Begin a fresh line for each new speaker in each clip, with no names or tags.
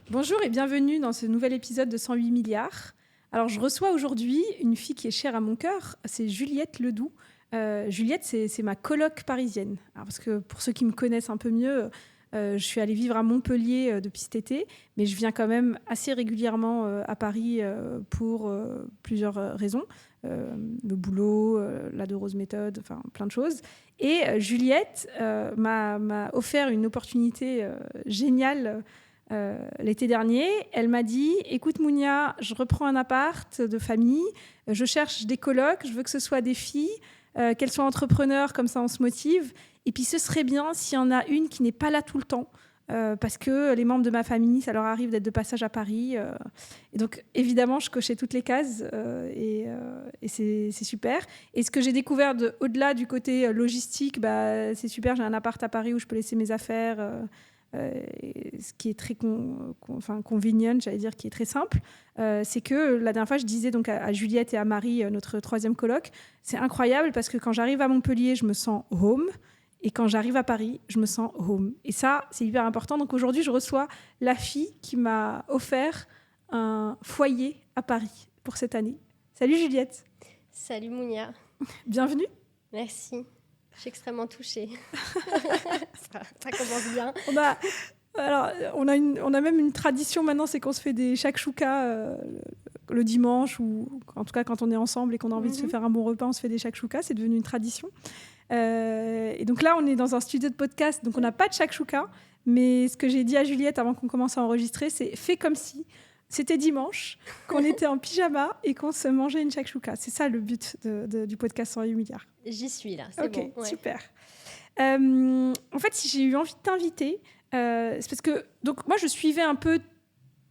Bonjour et bienvenue dans ce nouvel épisode de 108 milliards. Alors, je reçois aujourd'hui une fille qui est chère à mon cœur, c'est Juliette Ledoux. Juliette, c'est ma coloc parisienne. Alors, parce que pour ceux qui me connaissent un peu mieux, je suis allée vivre à Montpellier depuis cet été, mais je viens quand même assez régulièrement à Paris pour plusieurs raisons. Le boulot, la De Rose méthode, enfin plein de choses. Et Juliette m'a offert une opportunité géniale l'été dernier. Elle m'a dit: écoute Mounia, je reprends un appart de famille, je cherche des colocs, je veux que ce soit des filles, qu'elles soient entrepreneurs, comme ça on se motive. Et puis ce serait bien s'il y en a une qui n'est pas là tout le temps, parce que les membres de ma famille, ça leur arrive d'être de passage à Paris. Et donc évidemment, je cochais toutes les cases et c'est super. Et ce que j'ai découvert au-delà du côté logistique, c'est super, j'ai un appart à Paris où je peux laisser mes affaires. Ce qui est très convenient, j'allais dire, qui est très simple, c'est que la dernière fois, je disais donc à Juliette et à Marie, notre troisième coloc, c'est incroyable parce que quand j'arrive à Montpellier, je me sens home, et quand j'arrive à Paris, je me sens home. Et ça, c'est hyper important. Donc aujourd'hui, je reçois la fille qui m'a offert un foyer à Paris pour cette année. Salut Juliette.
Salut Mounia.
Bienvenue.
Merci. Je suis extrêmement touchée. ça commence bien.
On a même une tradition maintenant, c'est qu'on se fait des shakshuka le dimanche, ou en tout cas quand on est ensemble et qu'on a envie de se faire un bon repas, on se fait des shakshuka, c'est devenu une tradition. Et donc là, on est dans un studio de podcast, donc on n'a pas de shakshuka, mais ce que j'ai dit à Juliette avant qu'on commence à enregistrer, c'est fais comme si c'était dimanche, qu'on était en pyjama et qu'on se mangeait une shakshuka. C'est ça le but du podcast 108 milliards.
J'y suis là, c'est bon.
Ok, super. En fait, si j'ai eu envie de t'inviter, c'est parce que donc, moi, je suivais un peu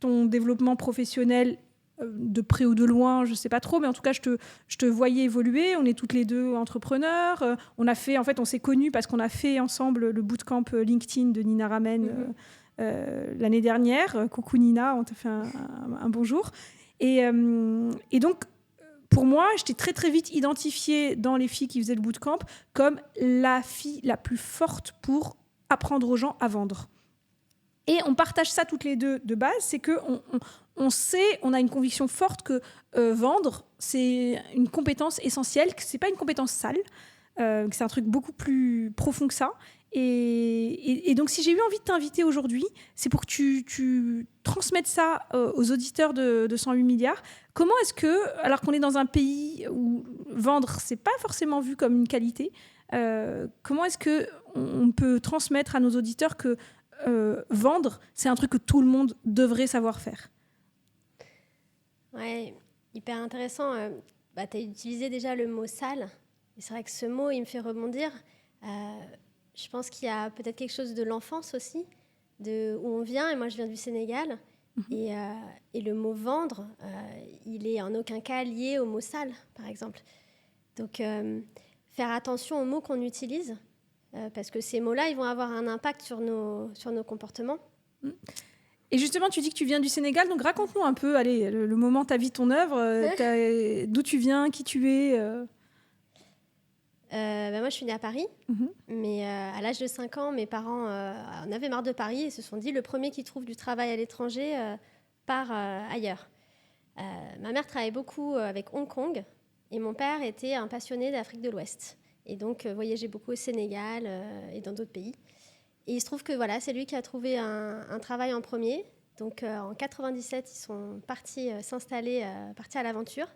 ton développement professionnel de près ou de loin, je ne sais pas trop, mais en tout cas, je te voyais évoluer. On est toutes les deux entrepreneurs. On s'est connus parce qu'on a fait ensemble le bootcamp LinkedIn de Nina Ramen l'année dernière. Coucou Nina, on t'a fait un bonjour. Et donc, pour moi, je t'ai très très vite identifiée dans les filles qui faisaient le bootcamp comme la fille la plus forte pour apprendre aux gens à vendre. Et on partage ça toutes les deux de base, c'est qu'on sait, on a une conviction forte que vendre, c'est une compétence essentielle, que c'est pas une compétence sale, que c'est un truc beaucoup plus profond que ça. Et donc, si j'ai eu envie de t'inviter aujourd'hui, c'est pour que tu transmettes ça aux auditeurs de 108 milliards. Comment est-ce que, alors qu'on est dans un pays où vendre, c'est pas forcément vu comme une qualité, comment est-ce qu'on peut transmettre à nos auditeurs que vendre, c'est un truc que tout le monde devrait savoir faire?
Ouais, hyper intéressant. Tu as utilisé déjà le mot sale. Et c'est vrai que ce mot, il me fait rebondir. Je pense qu'il y a peut-être quelque chose de l'enfance aussi, de où on vient. Et moi, je viens du Sénégal. Et le mot vendre, il est en aucun cas lié au mot sale, par exemple. Donc, faire attention aux mots qu'on utilise, parce que ces mots-là, ils vont avoir un impact sur nos comportements.
Et justement, tu dis que tu viens du Sénégal, donc raconte-nous un peu, allez, le moment, ta vie, ton œuvre, d'où tu viens, qui tu es.
Moi, je suis née à Paris, mais à l'âge de 5 ans, mes parents en avaient marre de Paris et se sont dit, le premier qui trouve du travail à l'étranger part ailleurs. Ma mère travaillait beaucoup avec Hong Kong et mon père était un passionné d'Afrique de l'Ouest. Et donc, voyageait beaucoup au Sénégal et dans d'autres pays. Et il se trouve que voilà, c'est lui qui a trouvé un travail en premier. Donc, en 97, ils sont partis s'installer, partis à l'aventure.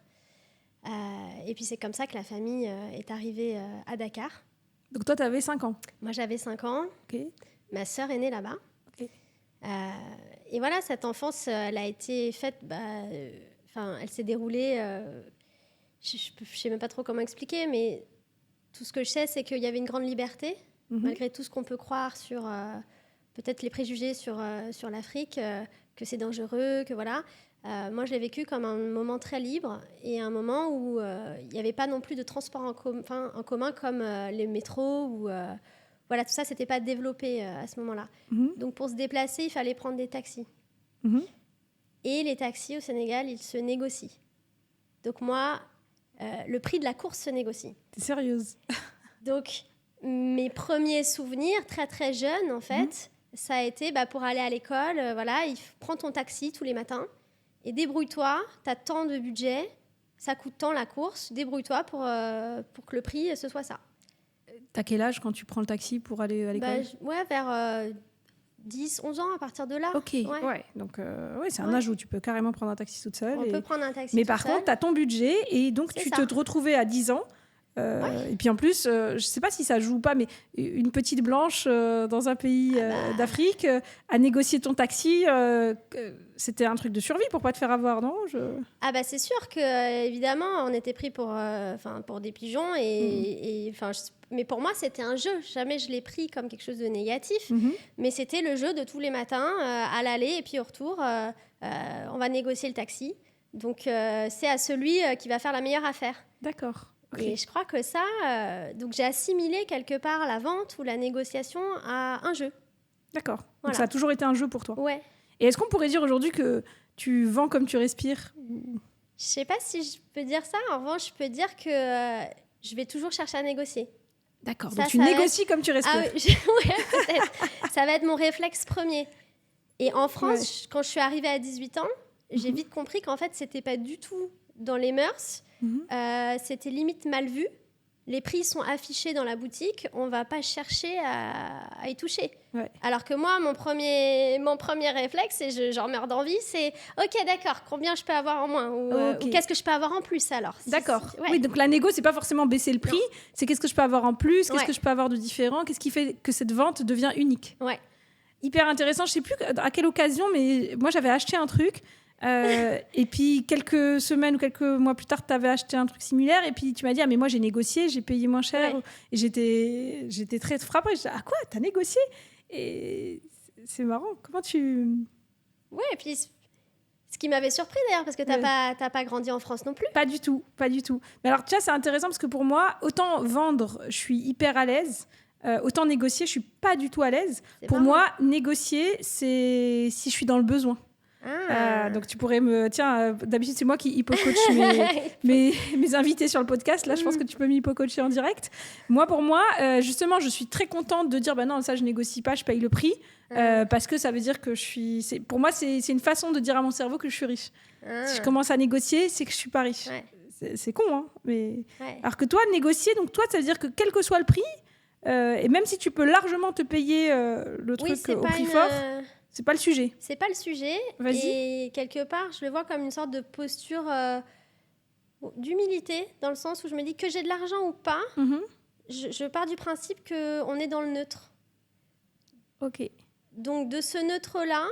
Et puis c'est comme ça que la famille est arrivée à Dakar.
Donc toi, tu avais 5 ans.
Moi, j'avais 5 ans.
Okay.
Ma sœur est née là-bas.
Okay.
Et voilà, cette enfance, elle a été faite... elle s'est déroulée... je ne sais même pas trop comment expliquer, mais tout ce que je sais, c'est qu'il y avait une grande liberté, malgré tout ce qu'on peut croire sur... peut-être les préjugés sur l'Afrique, que c'est dangereux, que voilà... moi, je l'ai vécu comme un moment très libre et un moment où il n'y avait pas non plus de transport en commun comme les métros. Voilà, tout ça, ce n'était pas développé à ce moment-là. Donc, pour se déplacer, il fallait prendre des taxis. Et les taxis au Sénégal, ils se négocient. Donc, moi, le prix de la course se négocie.
T'es sérieuse?
Donc, mes premiers souvenirs, très, très jeunes, en fait, ça a été pour aller à l'école, prends ton taxi tous les matins et débrouille-toi, tu as tant de budget, ça coûte tant la course, débrouille-toi pour que le prix, ce soit ça.
T'as quel âge quand tu prends le taxi pour aller à l'école ?
Vers 10, 11 ans à partir de là.
Ok, ouais. Donc c'est un âge où tu peux carrément prendre un taxi toute seule.
On peut prendre un taxi
mais par contre, tu as ton budget et donc tu te retrouvais à 10 ans. Et puis en plus, je ne sais pas si ça joue ou pas, mais une petite blanche dans un pays d'Afrique, à négocier ton taxi, c'était un truc de survie pour pas te faire avoir, non ?
C'est sûr que évidemment, on était pris pour des pigeons mais pour moi, c'était un jeu. Jamais je l'ai pris comme quelque chose de négatif, mais c'était le jeu de tous les matins, à l'aller et puis au retour, on va négocier le taxi. Donc c'est à celui qui va faire la meilleure affaire.
D'accord. Okay.
Et je crois que ça, donc j'ai assimilé quelque part la vente ou la négociation à un jeu.
D'accord. Voilà. Donc ça a toujours été un jeu pour toi.
Ouais.
Et est-ce qu'on pourrait dire aujourd'hui que tu vends comme tu respires ?
Je sais pas si je peux dire ça. En revanche, je peux dire que je vais toujours chercher à négocier.
D'accord. Donc tu négocies comme tu respires.
Ouais, peut-être. Ça va être mon réflexe premier. Et en France, quand je suis arrivée à 18 ans, j'ai vite compris qu'en fait, c'était pas du tout dans les mœurs. C'était limite mal vu. Les prix sont affichés dans la boutique, on va pas chercher à y toucher. Ouais. Alors que moi, mon premier réflexe, et j'en meurs d'envie, c'est ok, d'accord, combien je peux avoir en moins ou qu'est-ce que je peux avoir en plus alors.
D'accord. Oui, donc la négo, c'est pas forcément baisser le prix, c'est qu'est-ce que je peux avoir en plus, qu'est-ce que je peux avoir de différent, qu'est-ce qui fait que cette vente devient unique.
Ouais.
Hyper intéressant. Je sais plus à quelle occasion, mais moi j'avais acheté un truc. Et puis quelques semaines ou quelques mois plus tard, tu avais acheté un truc similaire et puis tu m'as dit mais moi j'ai négocié, j'ai payé moins cher. Et j'étais très frappée. Je disais quoi, t'as négocié? Et c'est marrant. Comment tu...
Ouais, et puis ce qui m'avait surpris d'ailleurs, parce que t'as pas grandi en France non plus.
Pas du tout. Mais alors tu vois, c'est intéressant parce que pour moi, autant vendre, je suis hyper à l'aise. Autant négocier, je suis pas du tout à l'aise. Pour moi, négocier, c'est si je suis dans le besoin. Donc tu pourrais d'habitude c'est moi qui hypo-coach mes invités sur le podcast. Là je pense que tu peux m'hypo-coacher en direct. Pour moi justement je suis très contente de dire non, ça je négocie pas, je paye le prix parce que ça veut dire que pour moi c'est une façon de dire à mon cerveau que je suis riche. Si je commence à négocier, c'est que je suis pas riche. C'est con hein, mais alors que toi négocier, donc toi ça veut dire que quel que soit le prix et même si tu peux largement te payer le truc au prix fort, c'est pas le sujet.
C'est pas le sujet.
Vas-y.
Et quelque part, je le vois comme une sorte de posture d'humilité, dans le sens où je me dis que j'ai de l'argent ou pas, je pars du principe qu'on est dans le neutre.
Ok.
Donc de ce neutre-là,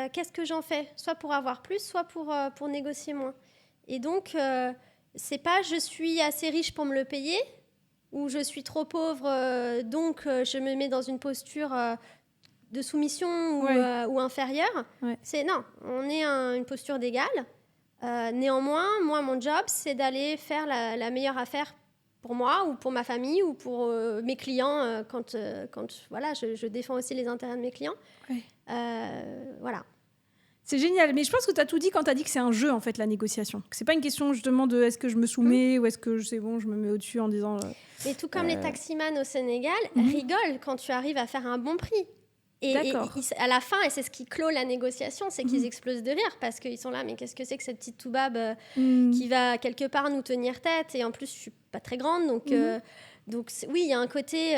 qu'est-ce que j'en fais ? Soit pour avoir plus, soit pour négocier moins. Et donc, c'est pas je suis assez riche pour me le payer, ou je suis trop pauvre, donc je me mets dans une posture... de soumission ou inférieure. C'est non, on est une posture d'égale. Néanmoins, moi, mon job, c'est d'aller faire la meilleure affaire pour moi ou pour ma famille ou pour mes clients quand je défends aussi les intérêts de mes clients. Voilà.
C'est génial, mais je pense que tu as tout dit quand tu as dit que c'est un jeu, en fait, la négociation. Que c'est pas une question justement de est-ce que je me soumets ou est-ce que c'est bon, je me mets au-dessus en disant...
Et tout comme les taximans au Sénégal rigolent quand tu arrives à faire un bon prix. Et à la fin, et c'est ce qui clôt la négociation, c'est qu'ils explosent de rire parce qu'ils sont là, mais qu'est-ce que c'est que cette petite toubab qui va quelque part nous tenir tête, et en plus je suis pas très grande, donc oui, il y a un côté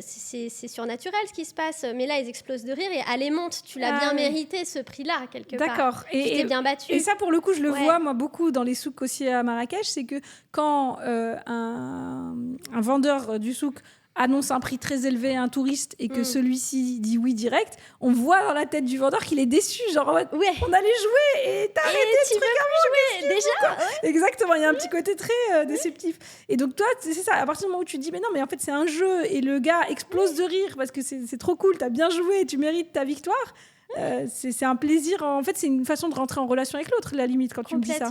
c'est surnaturel ce qui se passe, mais là ils explosent de rire et allez monte, tu l'as bien mérité ce prix-là quelque part.
D'accord.
Tu t'es bien battu.
Et ça pour le coup je le vois moi beaucoup dans les souks aussi à Marrakech, c'est que quand un vendeur du souk annonce un prix très élevé à un touriste et que celui-ci dit oui direct, on voit dans la tête du vendeur qu'il est déçu, genre on allait jouer et t'as arrêté ce truc
avant, déjà.
Exactement, il y a un petit côté très déceptif. Et donc toi, c'est ça, à partir du moment où tu te dis mais non, mais en fait c'est un jeu et le gars explose de rire parce que c'est trop cool, t'as bien joué, tu mérites ta victoire, c'est un plaisir, en fait c'est une façon de rentrer en relation avec l'autre, la limite, quand tu me dis ça.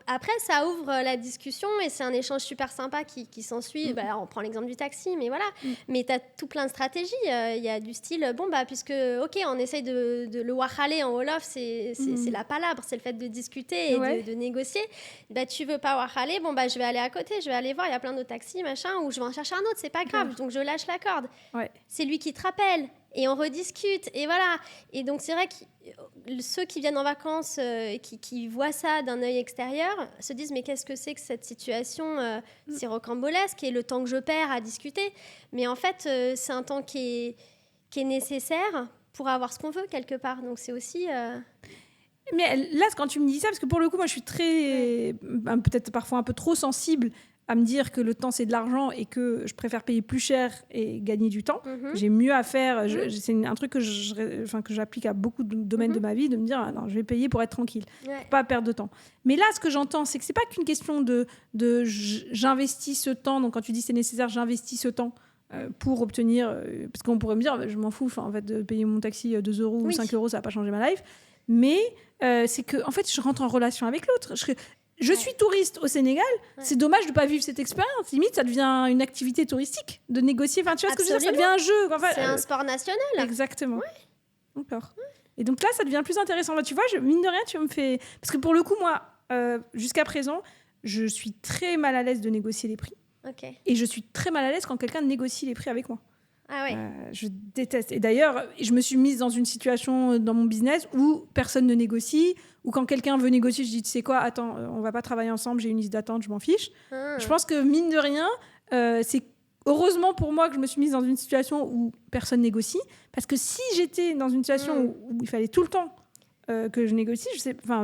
Après, ça ouvre la discussion et c'est un échange super sympa qui s'ensuit. Bah, on prend l'exemple du taxi, mais voilà. Mais tu as tout plein de stratégies. Il y a du style, puisque, OK, on essaye de le wahale en Wolof, c'est la palabre, c'est le fait de discuter et de négocier. Bah, tu veux pas wahale, je vais aller à côté, je vais aller voir, il y a plein d'autres taxis, machin, ou je vais en chercher un autre, c'est pas grave. Donc, je lâche la corde. C'est lui qui te rappelle. Et on rediscute, et voilà. Et donc, c'est vrai que ceux qui viennent en vacances, qui voient ça d'un œil extérieur, se disent, mais qu'est-ce que c'est que cette situation si rocambolesque et le temps que je perds à discuter. Mais en fait, c'est un temps qui est nécessaire pour avoir ce qu'on veut, quelque part. Donc, c'est aussi...
Mais là, quand tu me dis ça, parce que pour le coup, moi, je suis très... peut-être parfois un peu trop sensible à me dire que le temps, c'est de l'argent et que je préfère payer plus cher et gagner du temps. J'ai mieux à faire. C'est un truc que j'applique à beaucoup de domaines de ma vie, de me dire, non, je vais payer pour être tranquille, pour pas perdre de temps. Mais là, ce que j'entends, c'est que c'est pas qu'une question de j'investis ce temps. Donc, quand tu dis c'est nécessaire, j'investis ce temps pour obtenir... parce qu'on pourrait me dire, je m'en fous, en fait, de payer mon taxi 2 € ou 5 €, ça va pas changer ma life. Mais c'est que, en fait, je rentre en relation avec l'autre. Je suis touriste au Sénégal, c'est dommage de ne pas vivre cette expérience. Limite, ça devient une activité touristique, de négocier. Enfin, tu vois ce que je veux dire, ça devient un jeu.
C'est un sport national.
Exactement. D'accord. Et donc là, ça devient plus intéressant. Là, tu vois, mine de rien, tu me fais... Parce que pour le coup, moi, jusqu'à présent, je suis très mal à l'aise de négocier les prix. Et je suis très mal à l'aise quand quelqu'un négocie les prix avec moi. Je déteste. Et d'ailleurs, je me suis mise dans une situation dans mon business où personne ne négocie, ou quand quelqu'un veut négocier, je dis, tu sais quoi, attends, on va pas travailler ensemble, j'ai une liste d'attente, je m'en fiche. Je pense que, mine de rien, c'est heureusement pour moi que je me suis mise dans une situation où personne négocie, parce que si j'étais dans une situation où il fallait tout le temps que je négocie,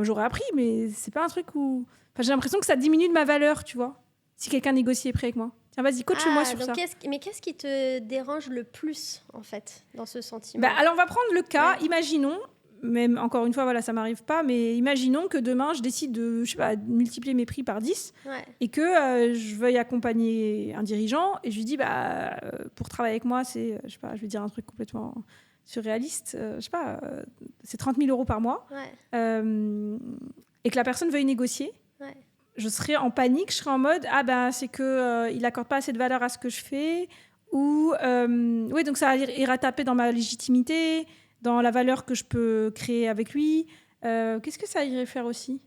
j'aurais appris, mais c'est pas un truc où... j'ai l'impression que ça diminue de ma valeur, tu vois, si quelqu'un négocie les prix avec moi. Tiens, vas-y, coach-moi sur ça.
Mais qu'est-ce qui te dérange le plus, en fait, dans ce sentiment ?
Alors, on va prendre le cas, imaginons, même encore une fois, voilà, ça m'arrive pas, mais imaginons que demain, je décide de, multiplier mes prix par 10 et que je veuille accompagner un dirigeant et je lui dis, pour travailler avec moi, c'est, je vais dire un truc complètement surréaliste, c'est 30 000 € par mois, et que la personne veuille négocier. Je serais en panique, je serais en mode c'est que il accorde pas assez de valeur à ce que je fais, ou donc ça ira taper dans ma légitimité, dans la valeur que je peux créer avec lui. Qu'est-ce que ça irait faire aussi ?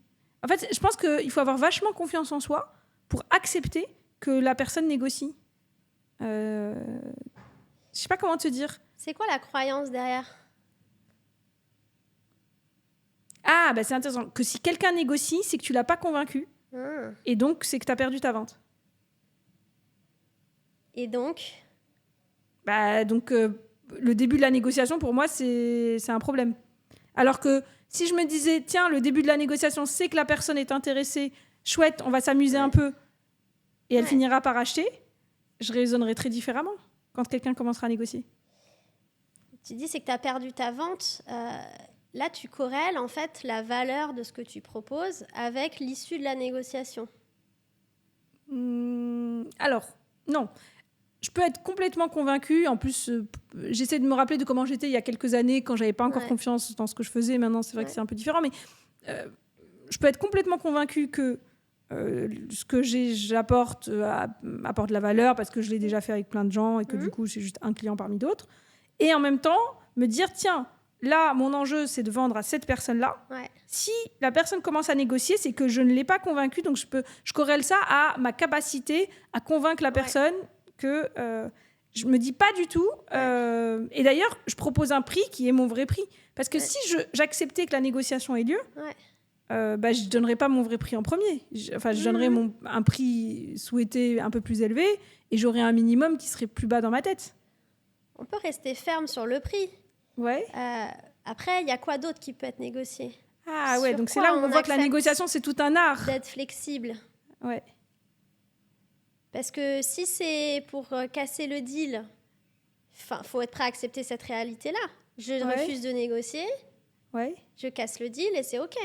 En fait, je pense qu'il faut avoir vachement confiance en soi pour accepter que la personne négocie. Je sais pas comment te dire.
C'est quoi la croyance derrière ?
C'est intéressant. Que si quelqu'un négocie, c'est que tu l'as pas convaincu. Et donc, c'est que tu as perdu ta vente.
Et donc
le début de la négociation, pour moi, c'est un problème. Alors que si je me disais, tiens, le début de la négociation, c'est que la personne est intéressée, chouette, on va s'amuser un peu, et elle finira par acheter, je raisonnerai très différemment quand quelqu'un commencera à négocier.
Tu dis, c'est que tu as perdu ta vente. Là, tu corrèles en fait la valeur de ce que tu proposes avec l'issue de la négociation.
Alors, non. Je peux être complètement convaincue. En plus, j'essaie de me rappeler de comment j'étais il y a quelques années, quand j'avais pas encore confiance dans ce que je faisais. Maintenant, c'est vrai que c'est un peu différent. Mais je peux être complètement convaincue que ce que j'apporte apporte de la valeur parce que je l'ai déjà fait avec plein de gens et que du coup, c'est juste un client parmi d'autres. Et en même temps, me dire, tiens, là, mon enjeu, c'est de vendre à cette personne-là. Si la personne commence à négocier, c'est que je ne l'ai pas convaincue. Donc, je corrèle ça à ma capacité à convaincre la personne que je ne me dis pas du tout. Et d'ailleurs, je propose un prix qui est mon vrai prix. Parce que si j'acceptais que la négociation ait lieu, je ne donnerais pas mon vrai prix en premier. Je donnerais un prix souhaité un peu plus élevé et j'aurais un minimum qui serait plus bas dans ma tête.
On peut rester ferme sur le prix. Après, il y a quoi d'autre qui peut être négocié ?
Donc c'est là où on voit que la négociation, c'est tout un art.
D'être flexible. Parce que si c'est pour casser le deal, il faut être prêt à accepter cette réalité-là. Je refuse de négocier, je casse le deal et c'est OK.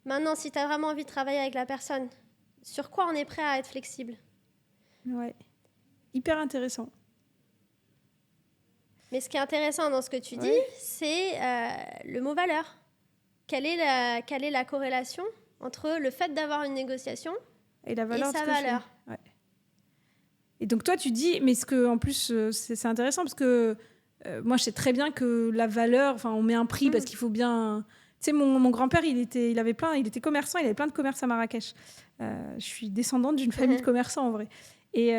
Maintenant, si tu as vraiment envie de travailler avec la personne, sur quoi on est prêt à être flexible ?
Hyper intéressant.
Mais ce qui est intéressant dans ce que tu dis, c'est le mot valeur. Quelle est la corrélation entre le fait d'avoir une négociation
et la valeur
et
de ce
sa
que je
valeur.
fais. Ouais. Et donc toi, tu dis, mais en plus, c'est intéressant parce que moi, je sais très bien que la valeur, on met un prix parce qu'il faut bien... Tu sais, mon grand-père, il était commerçant, il avait plein de commerces à Marrakech. Je suis descendante d'une famille de commerçants, en vrai. Et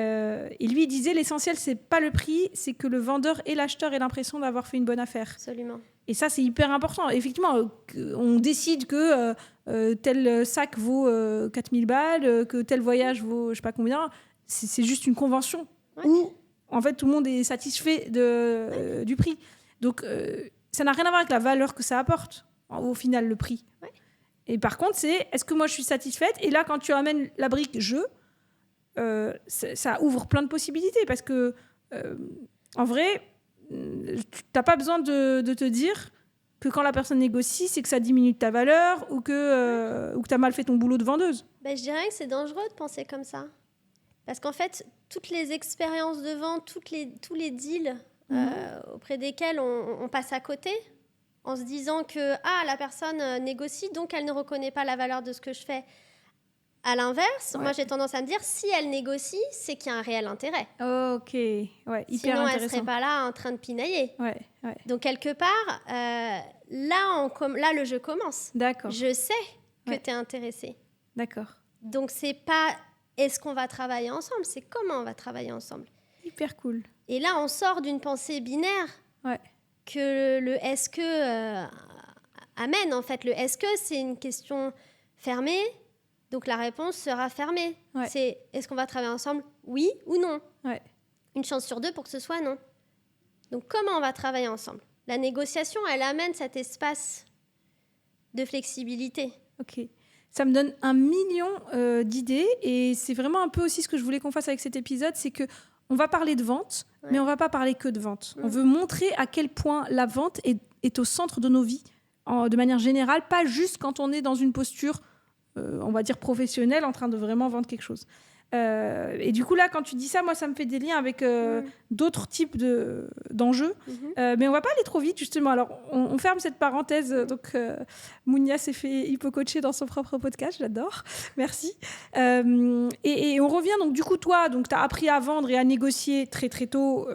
lui, il disait, l'essentiel, c'est pas le prix, c'est que le vendeur et l'acheteur aient l'impression d'avoir fait une bonne affaire.
Absolument.
Et ça, c'est hyper important. Effectivement, on décide que tel sac vaut 4000 balles, que tel voyage vaut je sais pas combien. C'est juste une convention où, en fait, tout le monde est satisfait du prix. Donc, ça n'a rien à voir avec la valeur que ça apporte, au final, le prix.
Ouais.
Et par contre, est-ce que moi, je suis satisfaite ? Et là, quand tu amènes la brique « je », ça ouvre plein de possibilités parce que, en vrai, tu n'as pas besoin de te dire que quand la personne négocie, c'est que ça diminue ta valeur ou que tu as mal fait ton boulot de vendeuse.
Je dirais que c'est dangereux de penser comme ça. Parce qu'en fait, toutes les expériences de vente, tous les deals auprès desquels on passe à côté, en se disant que la personne négocie, donc elle ne reconnaît pas la valeur de ce que je fais. À l'inverse, moi j'ai tendance à me dire, si elle négocie, c'est qu'il y a un réel intérêt.
Ok, ouais, hyper
Sinon,
intéressant.
elle ne serait pas là en train de pinailler.
Ouais.
Donc quelque part, là le jeu commence.
D'accord.
Je sais que tu es intéressé.
D'accord.
Donc c'est pas est-ce qu'on va travailler ensemble, c'est comment on va travailler ensemble.
Hyper cool.
Et là, on sort d'une pensée binaire que le est-ce que amène. En fait, le est-ce que, c'est une question fermée, donc la réponse sera fermée.
Ouais.
C'est est-ce qu'on va travailler ensemble, oui ou non.
Ouais.
Une chance sur 2 pour que ce soit non. Donc comment on va travailler ensemble ? La négociation, elle amène cet espace de flexibilité.
Ok. Ça me donne 1 million d'idées et c'est vraiment un peu aussi ce que je voulais qu'on fasse avec cet épisode, c'est que on va parler de vente, mais on va pas parler que de vente. On veut montrer à quel point la vente est au centre de nos vies, de manière générale, pas juste quand on est dans une posture, on va dire professionnelle, en train de vraiment vendre quelque chose. Et du coup, là, quand tu dis ça, moi, ça me fait des liens avec d'autres types d'enjeux. Mais on va pas aller trop vite, justement. Alors, on ferme cette parenthèse. Donc, Mounia s'est fait hypo-coacher dans son propre podcast. J'adore. Merci. Et on revient. Donc, du coup, toi, tu as appris à vendre et à négocier très, très tôt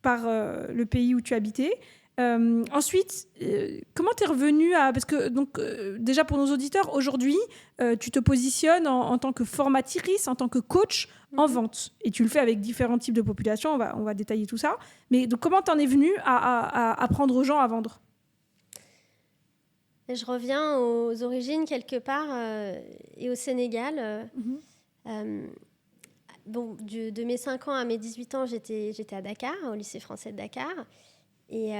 par le pays où tu habitais. Ensuite, comment tu es revenue à... Parce que, déjà pour nos auditeurs, aujourd'hui, tu te positionnes en tant que formatrice, en tant que coach en vente. Et tu le fais avec différents types de populations, on va détailler tout ça. Mais donc, comment tu en es venue à apprendre aux gens à vendre ?
Et je reviens aux origines quelque part et au Sénégal. De mes 5 ans à mes 18 ans, j'étais à Dakar, au lycée français de Dakar. Et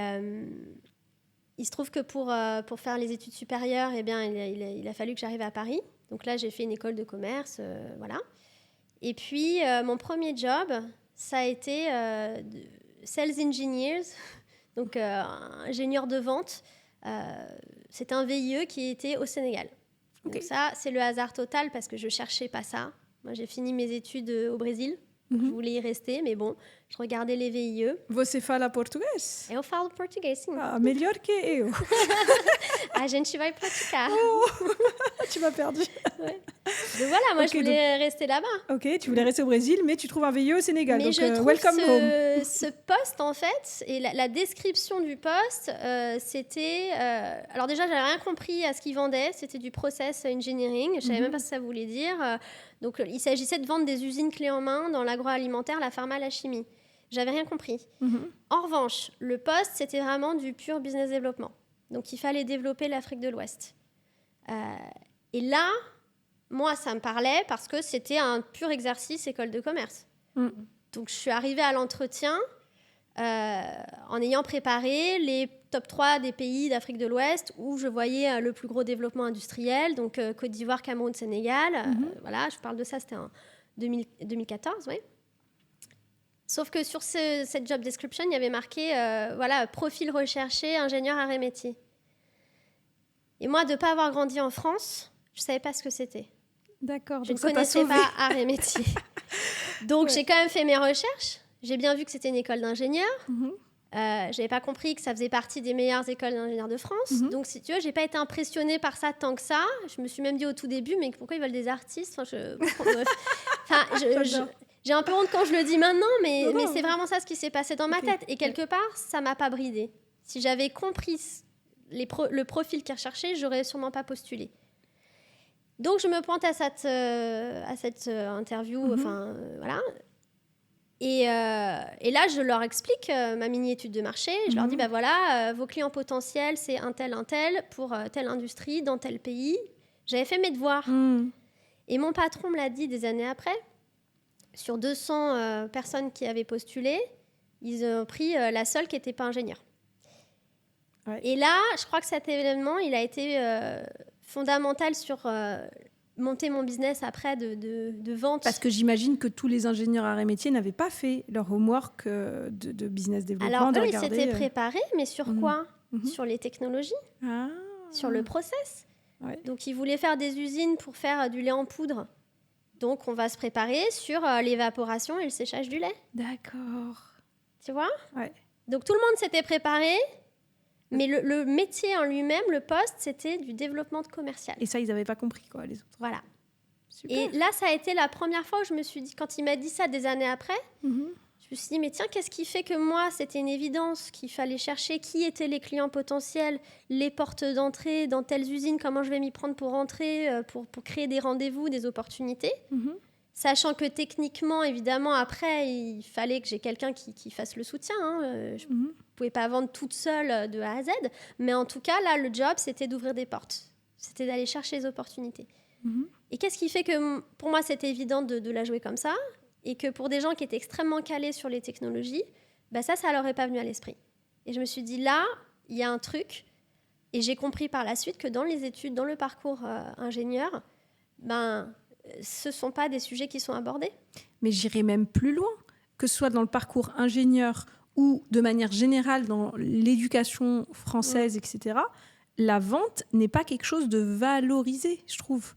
il se trouve que pour faire les études supérieures, il a fallu que j'arrive à Paris. Donc là, j'ai fait une école de commerce, voilà. Et puis, mon premier job, ça a été sales engineers, donc ingénieur de vente. C'était un VIE qui était au Sénégal. Okay. Donc ça, c'est le hasard total parce que je ne cherchais pas ça. Moi, j'ai fini mes études au Brésil. Je voulais y rester, mais bon, je regardais les VIE.
Você fala português?
Eu falo português, sim.
Melhor que eu.
A gente vai praticar.
Oh, tu m'as perdu.
Ouais. Donc voilà, moi, je voulais rester là-bas.
Ok, tu voulais rester au Brésil, mais tu trouves un VIE au Sénégal.
Mais
donc,
je trouve
welcome home.
Ce poste, en fait, et la description du poste, c'était... alors déjà, j'avais rien compris à ce qu'ils vendaient. C'était du process engineering. Je savais même pas ce que ça voulait dire. Donc, il s'agissait de vendre des usines clés en main dans l'agroalimentaire, la pharma, la chimie. J'avais rien compris. En revanche, le poste, c'était vraiment du pur business développement. Donc, il fallait développer l'Afrique de l'Ouest. Et là, moi, ça me parlait parce que c'était un pur exercice école de commerce. Donc, je suis arrivée à l'entretien en ayant préparé les top 3 des pays d'Afrique de l'Ouest où je voyais le plus gros développement industriel, donc Côte d'Ivoire, Cameroun, Sénégal. Voilà, je parle de ça, c'était en 2014, oui. Sauf que sur cette job description, il y avait marqué profil recherché, ingénieur arts et métiers. Et moi, de ne pas avoir grandi en France, je ne savais pas ce que c'était.
D'accord.
Je ne connaissais pas arts et métiers. Donc, j'ai quand même fait mes recherches. J'ai bien vu que c'était une école d'ingénieur. J'avais pas compris que ça faisait partie des meilleures écoles d'ingénieurs de France. Donc, si tu veux, j'ai pas été impressionnée par ça tant que ça. Je me suis même dit au tout début, mais pourquoi ils veulent des artistes? J'ai un peu honte quand je le dis maintenant, mais c'est vraiment ça ce qui s'est passé dans ma tête. Et quelque part, ça m'a pas bridée. Si j'avais compris le profil qu'ils recherchaient, j'aurais sûrement pas postulé. Donc, je me pointe à cette interview, voilà. Et là, je leur explique ma mini-étude de marché. Je leur dis, voilà, vos clients potentiels, c'est un tel, pour telle industrie, dans tel pays. J'avais fait mes devoirs. Et mon patron me l'a dit des années après. Sur 200 personnes qui avaient postulé, ils ont pris la seule qui n'était pas ingénieure. Ouais. Et là, je crois que cet événement, il a été fondamental sur monter mon business après de vente.
Parce que j'imagine que tous les ingénieurs arts et métiers n'avaient pas fait leur homework de business développement.
Alors eux, ils s'étaient préparés, mais sur quoi ? Sur les technologies, sur le process. Ouais. Donc ils voulaient faire des usines pour faire du lait en poudre. Donc on va se préparer sur l'évaporation et le séchage du lait.
D'accord.
Tu vois ?
Ouais. Donc
tout le monde s'était préparé. Mais le métier en lui-même, le poste, c'était du développement commercial.
Et ça, ils n'avaient pas compris, quoi, les autres.
Voilà. Super. Et là, ça a été la première fois où je me suis dit, quand il m'a dit ça des années après, je me suis dit, mais tiens, qu'est-ce qui fait que moi, c'était une évidence qu'il fallait chercher qui étaient les clients potentiels, les portes d'entrée dans telles usines, comment je vais m'y prendre pour rentrer, pour créer des rendez-vous, des opportunités. Sachant que techniquement, évidemment, après, il fallait que j'ai quelqu'un qui fasse le soutien. Je ne pouvais pas vendre toute seule de A à Z. Mais en tout cas, là, le job, c'était d'ouvrir des portes. C'était d'aller chercher les opportunités. Et qu'est-ce qui fait que, pour moi, c'était évident de la jouer comme ça, et que pour des gens qui étaient extrêmement calés sur les technologies, ça leur est pas venu à l'esprit. Et je me suis dit, là, il y a un truc. Et j'ai compris par la suite que dans les études, dans le parcours ingénieur, ce ne sont pas des sujets qui sont abordés.
Mais j'irai même plus loin, que ce soit dans le parcours ingénieur ou de manière générale dans l'éducation française, etc. La vente n'est pas quelque chose de valorisé, je trouve.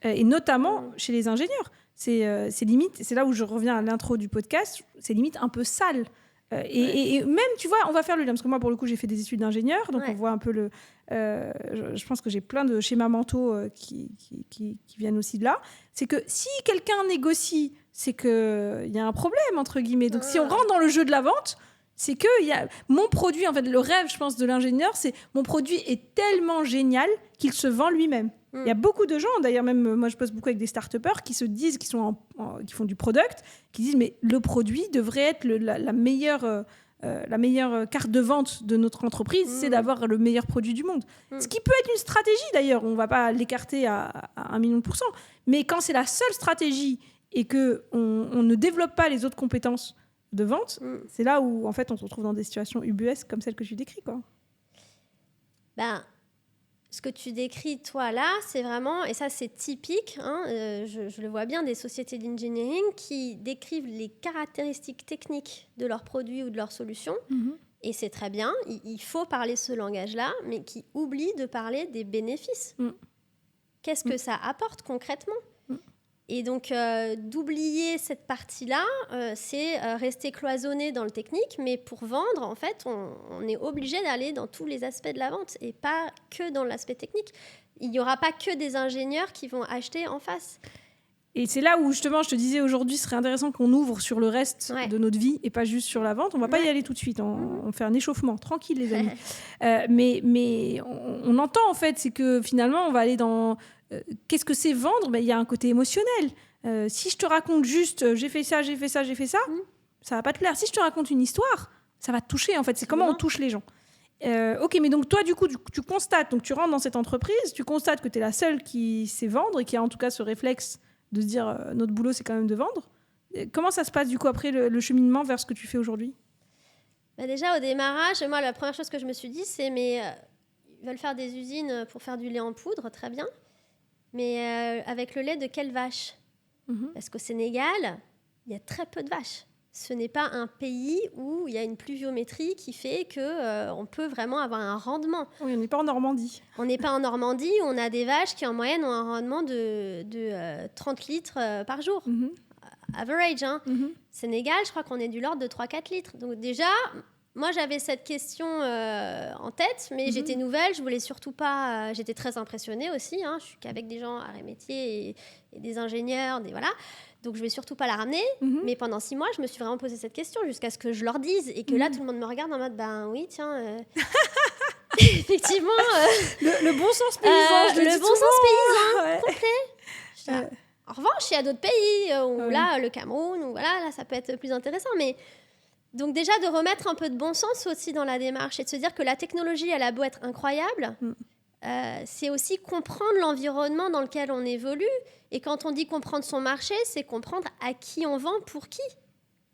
Et notamment chez les ingénieurs. C'est limite, c'est là où je reviens à l'intro du podcast, c'est limite un peu sale. Et même, tu vois, on va faire le lien, parce que moi, pour le coup, j'ai fait des études d'ingénieur, donc on voit un peu je pense que j'ai plein de schémas mentaux qui viennent aussi de là. C'est que si quelqu'un négocie, c'est qu'il y a un problème, entre guillemets. Donc, si on rentre dans le jeu de la vente, c'est que mon produit, en fait, le rêve, je pense, de l'ingénieur, c'est mon produit est tellement génial qu'il se vend lui-même. Il y a beaucoup de gens, d'ailleurs, même moi, je bosse beaucoup avec des start-upers qui se disent, qui font du product, qui disent, mais le produit devrait être la meilleure carte de vente de notre entreprise, c'est d'avoir le meilleur produit du monde. Ce qui peut être une stratégie, d'ailleurs, on ne va pas l'écarter à 1 million %, mais quand c'est la seule stratégie et qu'on ne développe pas les autres compétences de vente, c'est là où, en fait, on se retrouve dans des situations ubuesques comme celles que tu décris, quoi.
Ce que tu décris, toi, là, c'est vraiment, et ça, c'est typique, je le vois bien, des sociétés d'engineering qui décrivent les caractéristiques techniques de leurs produits ou de leurs solutions, et c'est très bien, il faut parler ce langage-là, mais qui oublie de parler des bénéfices. Qu'est-ce que ça apporte concrètement ? Et donc, d'oublier cette partie-là, c'est rester cloisonné dans le technique, mais pour vendre, en fait, on est obligé d'aller dans tous les aspects de la vente et pas que dans l'aspect technique. Il n'y aura pas que des ingénieurs qui vont acheter en face.
Et c'est là où, justement, je te disais aujourd'hui, ce serait intéressant qu'on ouvre sur le reste de notre vie et pas juste sur la vente. On ne va pas y aller tout de suite. On fait un échauffement, tranquille, les amis. Mais on entend, en fait, c'est que finalement, on va aller dans... qu'est-ce que c'est vendre ? Il y a un côté émotionnel. Si je te raconte juste j'ai fait ça, ça va pas te plaire. Si je te raconte une histoire, ça va te toucher, en fait. C'est comment on touche les gens. Ok, mais donc toi, du coup, tu constates, donc tu rentres dans cette entreprise, tu constates que tu es la seule qui sait vendre et qui a en tout cas ce réflexe de se dire notre boulot, c'est quand même de vendre. Comment ça se passe, du coup, après le cheminement vers ce que tu fais aujourd'hui ?
Déjà, au démarrage, moi, la première chose que je me suis dit, c'est ils veulent faire des usines pour faire du lait en poudre, très bien. Mais avec le lait de quelle vache ? Parce qu'au Sénégal, il y a très peu de vaches. Ce n'est pas un pays où il y a une pluviométrie qui fait qu'on peut vraiment avoir un rendement.
Oui, on n'est pas en Normandie.
On n'est pas en Normandie où on a des vaches qui, en moyenne, ont un rendement de 30 litres par jour. Average, Sénégal, je crois qu'on est du l'ordre de 3-4 litres. Donc déjà, moi, j'avais cette question en tête, mais j'étais nouvelle, je voulais surtout pas... j'étais très impressionnée aussi, hein, je suis qu'avec des gens à métier et des ingénieurs, voilà. Donc, je vais surtout pas la ramener. Mais pendant 6 mois, je me suis vraiment posé cette question jusqu'à ce que je leur dise et que là, tout le monde me regarde en mode, ben oui, tiens... effectivement...
le bon sens paysan, je le dis
le bon sens paysan,
complet.
Complet. En revanche, il y a d'autres pays où là, le Cameroun, où voilà, là, ça peut être plus intéressant. Mais donc déjà, de remettre un peu de bon sens aussi dans la démarche et de se dire que la technologie, elle a beau être incroyable, c'est aussi comprendre l'environnement dans lequel on évolue. Et quand on dit comprendre son marché, c'est comprendre à qui on vend, pour qui.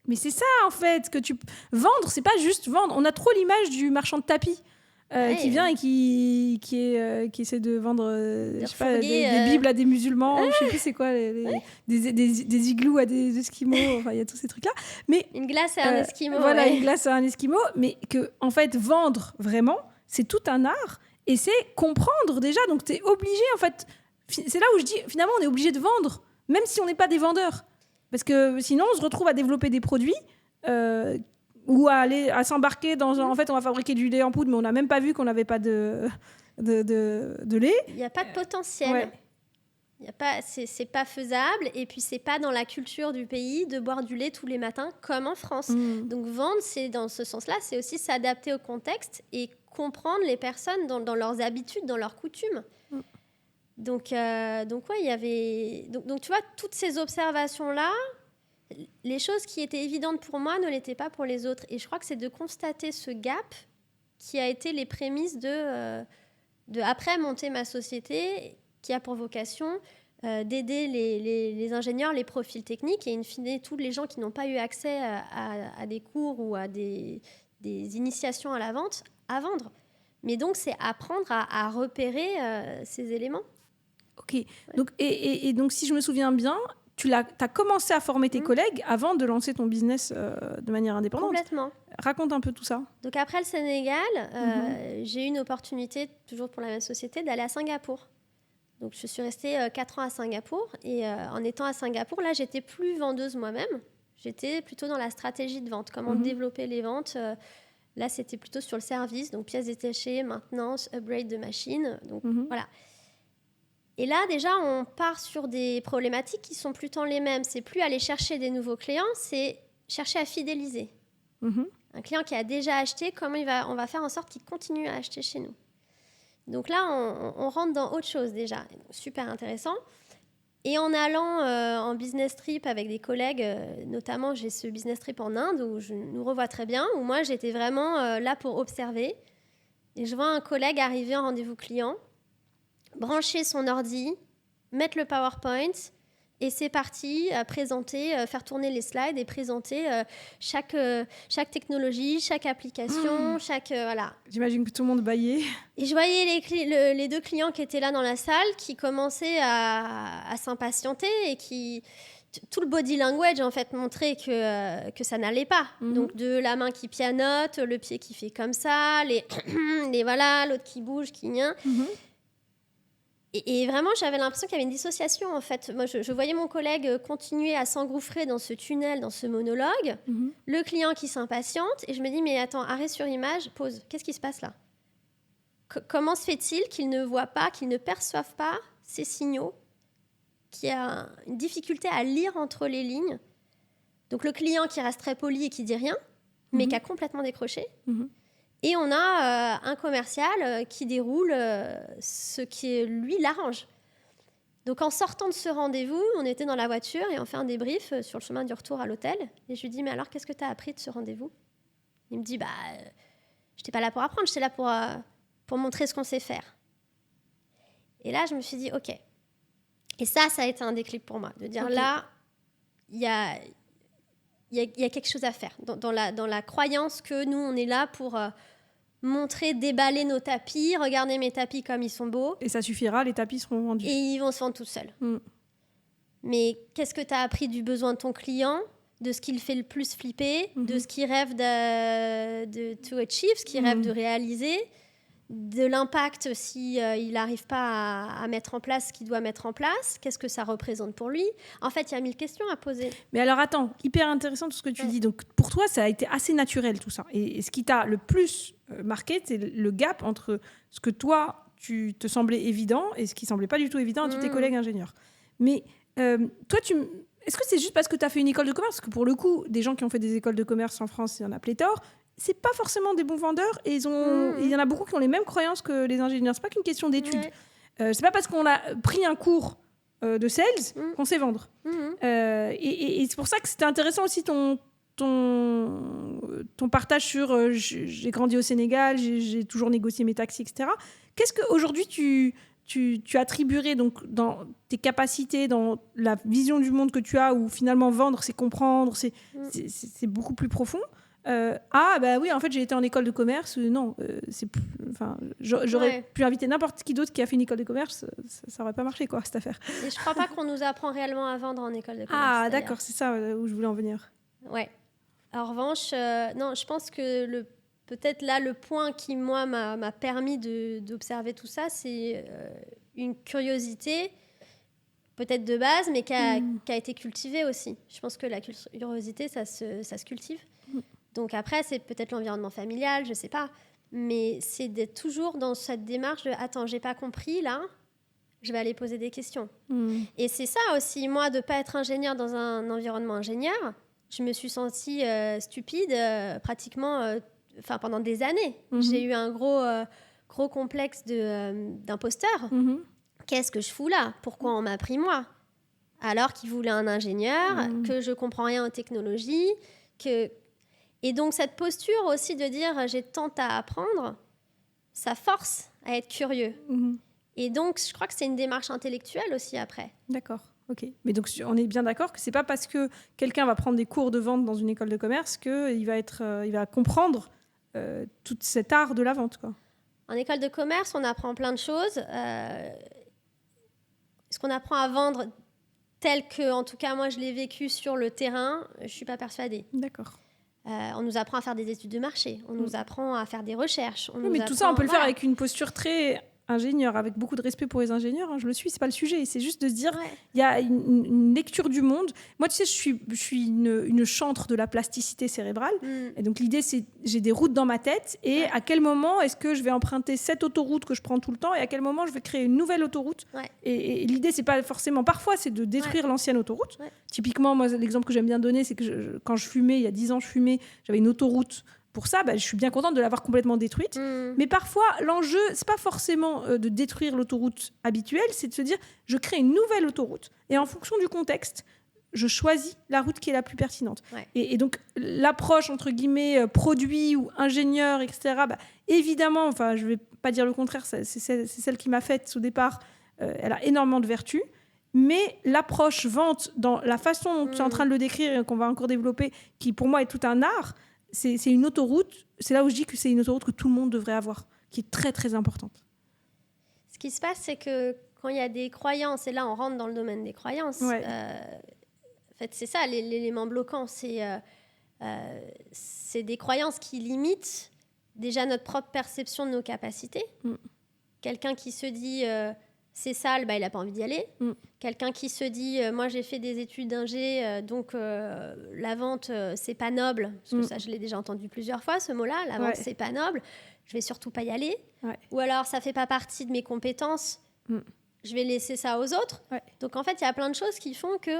Mais c'est ça, en fait, que tu... Vendre, c'est pas juste vendre. On a trop l'image du marchand de tapis. Qui vient et qui essaie de vendre je sais pas, des bibles à des musulmans, je sais plus c'est quoi, des igloos à des esquimaux, enfin il y a tous ces trucs là, mais
une glace à un esquimau,
voilà, une glace à un esquimau, mais que en fait vendre vraiment c'est tout un art et c'est comprendre déjà, donc tu es obligé en fait, c'est là où je dis finalement on est obligé de vendre même si on n'est pas des vendeurs, parce que sinon on se retrouve à développer des produits ou à s'embarquer dans en fait on va fabriquer du lait en poudre mais on n'a même pas vu qu'on n'avait pas de lait. Il
n'y a pas de potentiel. Y a pas, c'est pas faisable et puis c'est pas dans la culture du pays de boire du lait tous les matins comme en France. Donc vendre, c'est dans ce sens-là, c'est aussi s'adapter au contexte et comprendre les personnes dans leurs habitudes, dans leurs coutumes. Donc ouais, il y avait donc tu vois toutes ces observations-là. Les choses qui étaient évidentes pour moi ne l'étaient pas pour les autres. Et je crois que c'est de constater ce gap qui a été les prémices de après monter ma société, qui a pour vocation d'aider les ingénieurs, les profils techniques et in fine tous les gens qui n'ont pas eu accès à des cours ou à des initiations à la vente, à vendre. Mais donc, c'est apprendre à repérer ces éléments.
Ok. Ouais. Donc, et donc, si je me souviens bien... Tu as commencé à former tes collègues avant de lancer ton business de manière indépendante.
Complètement.
Raconte un peu tout ça.
Donc après le Sénégal, j'ai eu une opportunité, toujours pour la même société, d'aller à Singapour. Donc je suis restée 4 ans à Singapour. Et en étant à Singapour, là, j'étais plus vendeuse moi-même. J'étais plutôt dans la stratégie de vente, comment développer les ventes. Là, c'était plutôt sur le service, donc pièces détachées, maintenance, upgrade de machines. Donc voilà. Et là, déjà, on part sur des problématiques qui sont plus tant les mêmes. C'est plus aller chercher des nouveaux clients, c'est chercher à fidéliser. Un client qui a déjà acheté, comment on va faire en sorte qu'il continue à acheter chez nous. Donc là, on rentre dans autre chose déjà. Super intéressant. Et en allant en business trip avec des collègues, notamment j'ai ce business trip en Inde où je nous revois très bien, où moi j'étais vraiment là pour observer. Et je vois un collègue arriver en rendez-vous client, brancher son ordi, mettre le PowerPoint et c'est parti, présenter, faire tourner les slides et présenter chaque technologie, chaque application, voilà.
J'imagine que tout le monde bâillait.
Et je voyais les 2 clients qui étaient là dans la salle qui commençaient à s'impatienter et qui... Tout le body language, en fait, montrait que ça n'allait pas. Donc, de la main qui pianote, le pied qui fait comme ça, voilà, l'autre qui bouge, qui nien. Et vraiment, j'avais l'impression qu'il y avait une dissociation, en fait. Moi, je voyais mon collègue continuer à s'engouffrer dans ce tunnel, dans ce monologue, le client qui s'impatiente, et je me dis, mais attends, arrêt sur image, pause. Qu'est-ce qui se passe là ? Comment se fait-il qu'il ne voit pas, qu'il ne perçoive pas ces signaux, qu'il y a une difficulté à lire entre les lignes ? Donc, le client qui reste très poli et qui dit rien, mais qui a complètement décroché. Et on a un commercial qui déroule ce qui, lui, l'arrange. Donc, en sortant de ce rendez-vous, on était dans la voiture et on fait un débrief sur le chemin du retour à l'hôtel. Et je lui dis, mais alors, qu'est-ce que tu as appris de ce rendez-vous ? Il me dit, je n'étais pas là pour apprendre, j'étais là pour montrer ce qu'on sait faire. Et là, je me suis dit, OK. Et ça a été un déclic pour moi, de dire, là, il y a quelque chose à faire. Dans la croyance que nous, on est là pour... montrer, déballer nos tapis, regarder mes tapis comme ils sont beaux.
Et ça suffira, les tapis seront vendus.
Et ils vont se vendre tout seuls. Mais qu'est-ce que tu as appris du besoin de ton client, de ce qu'il fait le plus flipper, de ce qu'il rêve to achieve, ce qu'il rêve de réaliser, de l'impact si il n'arrive pas à mettre en place ce qu'il doit mettre en place, qu'est-ce que ça représente pour lui. En fait, il y a 1000 questions à poser.
Mais alors attends, hyper intéressant tout ce que tu dis. Donc pour toi, ça a été assez naturel tout ça. Et ce qui t'a le plus marqué, c'est le gap entre ce que toi, tu te semblait évident et ce qui semblait pas du tout évident à tous tes collègues ingénieurs. Mais toi, est-ce que c'est juste parce que tu as fait une école de commerce? Parce que pour le coup, des gens qui ont fait des écoles de commerce en France, il y en a pléthore. C'est pas forcément des bons vendeurs et il y en a beaucoup qui ont les mêmes croyances que les ingénieurs. C'est pas qu'une question d'études. C'est pas parce qu'on a pris un cours de sales qu'on sait vendre. Et c'est pour ça que c'était intéressant aussi ton partage sur j'ai grandi au Sénégal, j'ai toujours négocié mes taxis, etc. Qu'est-ce qu'aujourd'hui tu attribuerais donc dans tes capacités, dans la vision du monde que tu as, où finalement vendre, c'est comprendre, c'est beaucoup plus profond. Bah oui, en fait, j'ai été en école de commerce. Non, j'aurais pu inviter n'importe qui d'autre qui a fait une école de commerce. Ça n'aurait pas marché, quoi, cette affaire.
Et je ne crois pas qu'on nous apprend réellement à vendre en école de commerce.
Ah, d'accord, c'est ça où je voulais en venir.
Ouais. En revanche, non, je pense que peut-être là, le point qui, moi, m'a permis d'observer tout ça, c'est une curiosité, peut-être de base, mais qui a été cultivée aussi. Je pense que la curiosité, ça se cultive. Donc après, c'est peut-être l'environnement familial, je ne sais pas. Mais c'est d'être toujours dans cette démarche de « Attends, je n'ai pas compris, là, je vais aller poser des questions. » Et c'est ça aussi, moi, de ne pas être ingénieur dans un environnement ingénieur. Je me suis sentie stupide pratiquement pendant des années. J'ai eu un gros complexe d'imposteur. Qu'est-ce que je fous là? Pourquoi on m'a pris moi? Alors qu'il voulait un ingénieur, que je ne comprends rien aux technologies, Et donc, cette posture aussi de dire « j'ai tant à apprendre », ça force à être curieux. Et donc, je crois que c'est une démarche intellectuelle aussi après.
D'accord, ok. Mais donc, on est bien d'accord que ce n'est pas parce que quelqu'un va prendre des cours de vente dans une école de commerce qu'il va comprendre tout cet art de la vente, quoi.
En école de commerce, on apprend plein de choses. Ce qu'on apprend à vendre tel que, en tout cas, moi, je l'ai vécu sur le terrain, je ne suis pas persuadée.
D'accord.
On nous apprend à faire des études de marché, on nous apprend à faire des recherches.
Tout ça, on peut le faire avec une posture très ingénieur, avec beaucoup de respect pour les ingénieurs. Je le suis, c'est pas le sujet. C'est juste de se dire, il y a une lecture du monde. Moi, tu sais, je suis une chantre de la plasticité cérébrale. Et donc, l'idée, c'est j'ai des routes dans ma tête. Et à quel moment est-ce que je vais emprunter cette autoroute que je prends tout le temps? Et à quel moment je vais créer une nouvelle autoroute? Et l'idée, c'est pas forcément... Parfois, c'est de détruire l'ancienne autoroute. Typiquement, moi, l'exemple que j'aime bien donner, c'est que quand je fumais, il y a 10 ans, j'avais une autoroute. Pour ça, je suis bien contente de l'avoir complètement détruite. Mais parfois, l'enjeu, c'est pas forcément de détruire l'autoroute habituelle, c'est de se dire, je crée une nouvelle autoroute. Et en fonction du contexte, je choisis la route qui est la plus pertinente. Et donc, l'approche, entre guillemets, produit ou ingénieur, etc., évidemment, je vais pas dire le contraire, c'est celle qui m'a faite au départ. Elle a énormément de vertus. Mais l'approche vente, dans la façon dont tu es en train de le décrire et qu'on va encore développer, qui pour moi est tout un art, c'est une autoroute, c'est là où je dis que c'est une autoroute que tout le monde devrait avoir, qui est très, très importante.
Ce qui se passe, c'est que quand il y a des croyances, et là, on rentre dans le domaine des croyances, en fait, c'est ça, l'élément bloquant, c'est des croyances qui limitent déjà notre propre perception de nos capacités. Quelqu'un qui se dit... c'est sale, il n'a pas envie d'y aller. Quelqu'un qui se dit, moi j'ai fait des études d'ingé, donc la vente, c'est pas noble. Parce que ça, je l'ai déjà entendu plusieurs fois, ce mot-là. La vente, c'est pas noble. Je vais surtout pas y aller. Ou alors, ça fait pas partie de mes compétences. Je vais laisser ça aux autres. Donc en fait, il y a plein de choses qui font que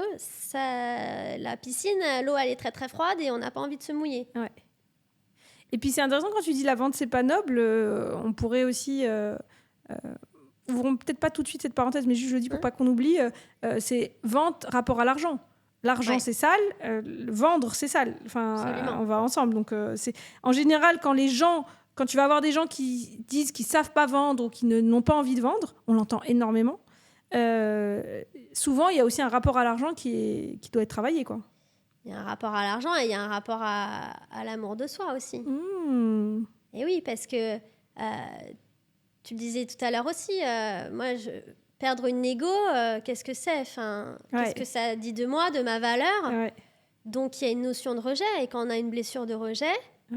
la piscine, l'eau, elle est très très froide et on n'a pas envie de se mouiller.
Et puis c'est intéressant quand tu dis la vente, c'est pas noble. On pourrait aussi... ouvrons peut-être pas tout de suite cette parenthèse, mais juste je le dis pour pas qu'on oublie, c'est vente, rapport à l'argent. L'argent, c'est sale, vendre, c'est sale. On va ensemble. Donc, en général, quand tu vas avoir des gens qui disent qu'ils savent pas vendre ou qui n'ont pas envie de vendre, on l'entend énormément. Souvent, il y a aussi un rapport à l'argent qui doit être travaillé, quoi.
Il y a un rapport à l'argent et il y a un rapport à l'amour de soi aussi. Et oui, parce que... tu le disais tout à l'heure aussi, perdre une négo, qu'est-ce que c'est? Qu'est-ce que ça dit de moi, de ma valeur? Donc, il y a une notion de rejet. Et quand on a une blessure de rejet,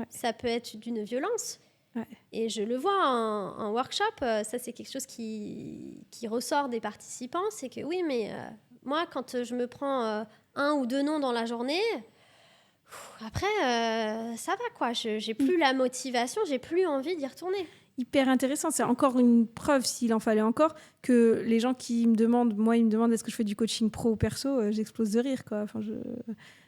ça peut être d'une violence.
Ouais.
Et je le vois en workshop, ça c'est quelque chose qui ressort des participants, c'est que oui, mais moi, quand je me prends 1 ou 2 noms dans la journée, après, ça va quoi, j'ai plus la motivation, j'ai plus envie d'y retourner.
Hyper intéressant. C'est encore une preuve, s'il en fallait encore, que les gens qui me demandent, moi, ils me demandent est-ce que je fais du coaching pro ou perso, j'explose de rire, quoi. Enfin,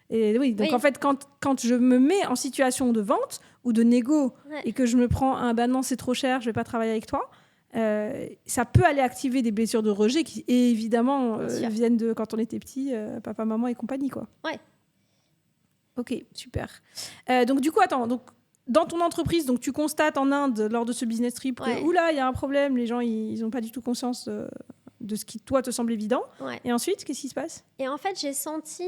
Et oui, donc
Oui.
en fait, quand je me mets en situation de vente ou de négo et que je me prends un bah non, c'est trop cher, je vais pas travailler avec toi, ça peut aller activer des blessures de rejet qui, évidemment, viennent de quand on était petit, papa, maman et compagnie, quoi.
Ouais.
Ok, super. Donc du coup, attends, donc dans ton entreprise, donc tu constates en Inde lors de ce business trip que oula, il y a un problème, les gens ils ont pas du tout conscience de ce qui toi te semble évident.
Ouais.
Et ensuite, qu'est-ce qui se passe ?
Et en fait, j'ai senti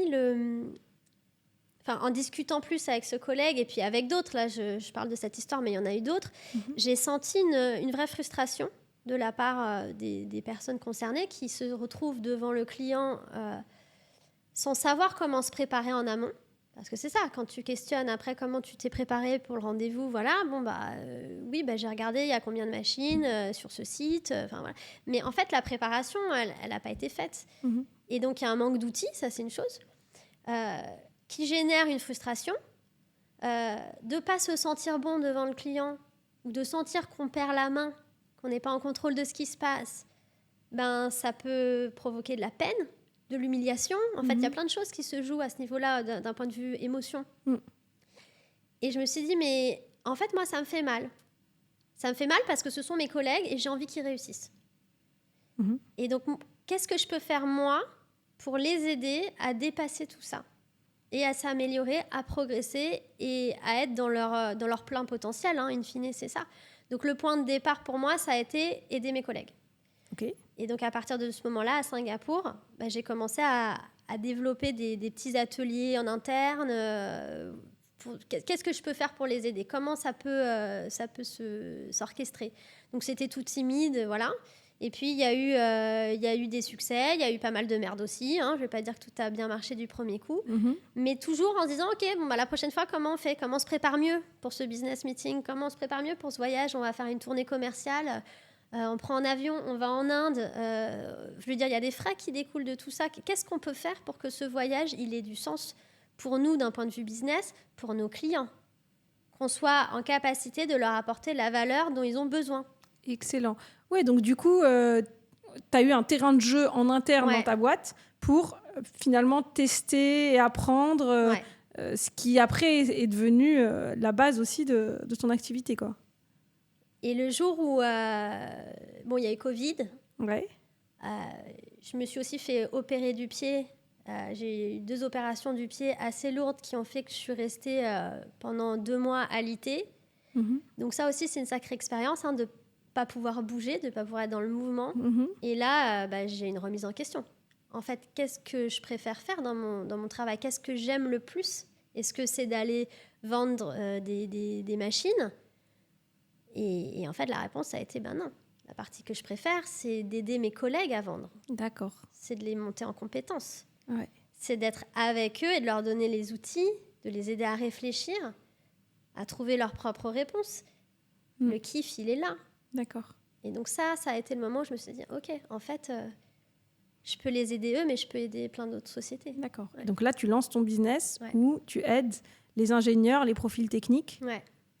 en discutant plus avec ce collègue et puis avec d'autres, là je parle de cette histoire, mais il y en a eu d'autres, j'ai senti une vraie frustration de la part des personnes concernées qui se retrouvent devant le client sans savoir comment se préparer en amont. Parce que c'est ça, quand tu questionnes après comment tu t'es préparé pour le rendez-vous, voilà, j'ai regardé il y a combien de machines sur ce site, voilà. Mais en fait, la préparation, elle n'a pas été faite. Et donc, il y a un manque d'outils, ça c'est une chose, qui génère une frustration, de ne pas se sentir bon devant le client ou de sentir qu'on perd la main, qu'on n'est pas en contrôle de ce qui se passe, ça peut provoquer de la peine, de l'humiliation. En fait, il y a plein de choses qui se jouent à ce niveau-là d'un point de vue émotion. Et je me suis dit, mais en fait, moi, ça me fait mal. Ça me fait mal parce que ce sont mes collègues et j'ai envie qu'ils réussissent. Et donc, qu'est-ce que je peux faire, moi, pour les aider à dépasser tout ça et à s'améliorer, à progresser et à être dans leur plein potentiel, in fine, c'est ça. Donc, le point de départ pour moi, ça a été aider mes collègues.
Okay.
Et donc, à partir de ce moment-là, à Singapour, j'ai commencé à développer des petits ateliers en interne. Qu'est-ce que je peux faire pour les aider ? Comment ça peut s'orchestrer ? Donc, c'était tout timide, voilà. Et puis, il y a eu des succès, il y a eu pas mal de merde aussi. Je ne vais pas dire que tout a bien marché du premier coup. Mais toujours en se disant, OK, la prochaine fois, comment on fait ? Comment on se prépare mieux pour ce business meeting ? Comment on se prépare mieux pour ce voyage ? On va faire une tournée commerciale. On prend un avion, on va en Inde. Je veux dire, il y a des frais qui découlent de tout ça. Qu'est-ce qu'on peut faire pour que ce voyage, il ait du sens pour nous d'un point de vue business, pour nos clients ? Qu'on soit en capacité de leur apporter la valeur dont ils ont besoin.
Excellent. Oui, donc du coup, tu as eu un terrain de jeu en interne dans ta boîte pour finalement tester et apprendre ce qui après est devenu la base aussi de ton activité, quoi.
Et le jour où il y a eu Covid, je me suis aussi fait opérer du pied. J'ai eu 2 opérations du pied assez lourdes qui ont fait que je suis restée pendant 2 mois alitée. Donc ça aussi, c'est une sacrée expérience de ne pas pouvoir bouger, de ne pas pouvoir être dans le mouvement. Et là, j'ai une remise en question. En fait, qu'est-ce que je préfère faire dans mon travail ? Qu'est-ce que j'aime le plus ? Est-ce que c'est d'aller vendre des machines ? Et en fait, la réponse, ça a été non. La partie que je préfère, c'est d'aider mes collègues à vendre.
D'accord.
C'est de les monter en compétences.
Ouais.
C'est d'être avec eux et de leur donner les outils, de les aider à réfléchir, à trouver leurs propres réponses. Le kiff, il est là.
D'accord.
Et donc ça a été le moment où je me suis dit, OK, en fait, je peux les aider eux, mais je peux aider plein d'autres sociétés.
D'accord. Ouais. Donc là, tu lances ton business où tu aides les ingénieurs, les profils techniques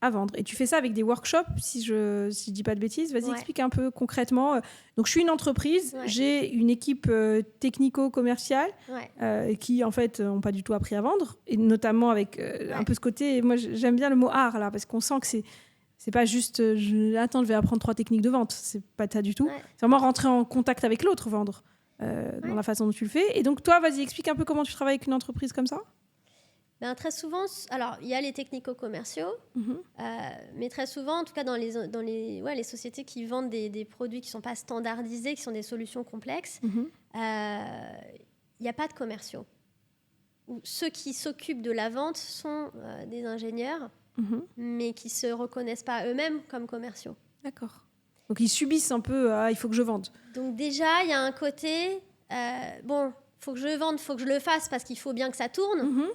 à vendre. Et tu fais ça avec des workshops, si je dis pas de bêtises. Vas-y, explique un peu concrètement. Donc, je suis une entreprise, j'ai une équipe technico-commerciale qui, en fait, n'ont pas du tout appris à vendre. Et notamment avec un peu ce côté... Moi, j'aime bien le mot art, là, parce qu'on sent que c'est pas juste attends, je vais apprendre 3 techniques de vente. C'est pas ça du tout. C'est vraiment rentrer en contact avec l'autre, vendre, dans la façon dont tu le fais. Et donc, toi, vas-y, explique un peu comment tu travailles avec une entreprise comme ça.
Très souvent, alors il y a les technico-commerciaux, mais très souvent, en tout cas dans les sociétés qui vendent des produits qui ne sont pas standardisés, qui sont des solutions complexes, il n'y a pas de commerciaux. Ceux qui s'occupent de la vente sont des ingénieurs, mais qui ne se reconnaissent pas eux-mêmes comme commerciaux.
D'accord. Donc ils subissent un peu il faut que je vende.
Donc déjà, il y a un côté, il faut que je vende, il faut que je le fasse parce qu'il faut bien que ça tourne.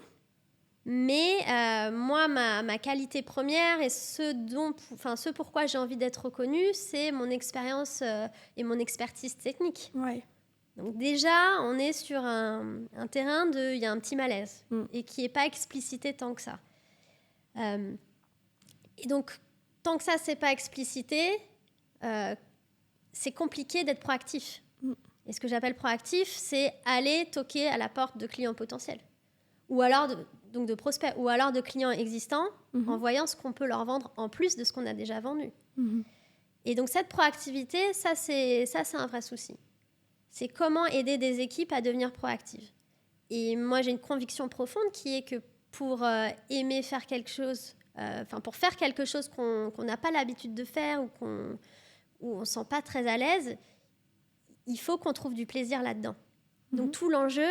Mais moi, ma qualité première et ce pourquoi j'ai envie d'être reconnue, c'est mon expérience et mon expertise technique.
Ouais.
Donc déjà, on est sur un terrain il y a un petit malaise et qui n'est pas explicité tant que ça. Et donc, tant que ça, c'est pas explicité, c'est compliqué d'être proactif. Et ce que j'appelle proactif, c'est aller toquer à la porte de clients potentiels. Ou alors de prospects, ou alors de clients existants, en voyant ce qu'on peut leur vendre en plus de ce qu'on a déjà vendu. Et donc cette proactivité, ça c'est un vrai souci. C'est comment aider des équipes à devenir proactives. Et moi, j'ai une conviction profonde qui est que pour aimer faire quelque chose, pour faire quelque chose qu'on n'a pas l'habitude de faire ou où on ne se sent pas très à l'aise, il faut qu'on trouve du plaisir là-dedans. Donc tout l'enjeu,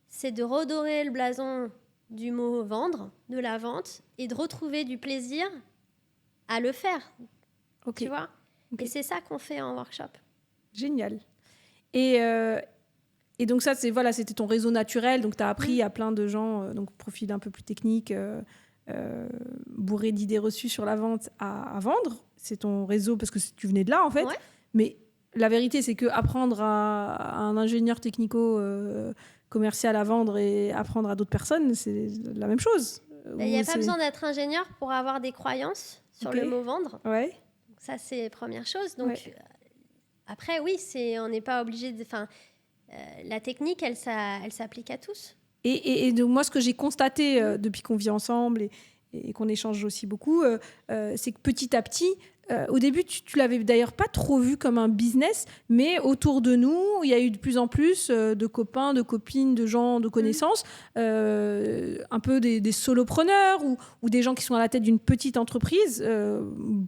c'est de redorer le blason du mot vendre, de la vente, et de retrouver du plaisir à le faire. Tu vois ? Et c'est ça qu'on fait en workshop.
Génial. Et donc ça, c'était ton réseau naturel. Donc tu as appris à plein de gens, donc profil un peu plus technique, bourré d'idées reçues sur la vente à vendre. C'est ton réseau parce que tu venais de là en fait. Ouais. Mais la vérité, c'est que apprendre à un ingénieur technico-commercial à vendre et apprendre à d'autres personnes, c'est la même chose.
Il n'y a pas besoin d'être ingénieur pour avoir des croyances sur le mot vendre. Ouais. Donc ça, c'est la première chose. Donc après, oui, on n'est pas obligé de... la technique, elle s'applique à tous.
Et donc, moi, ce que j'ai constaté depuis qu'on vit ensemble et qu'on échange aussi beaucoup, c'est que petit à petit, au début, tu l'avais d'ailleurs pas trop vu comme un business, mais autour de nous, il y a eu de plus en plus de copains, de copines, de gens, de connaissances, un peu des solopreneurs ou des gens qui sont à la tête d'une petite entreprise,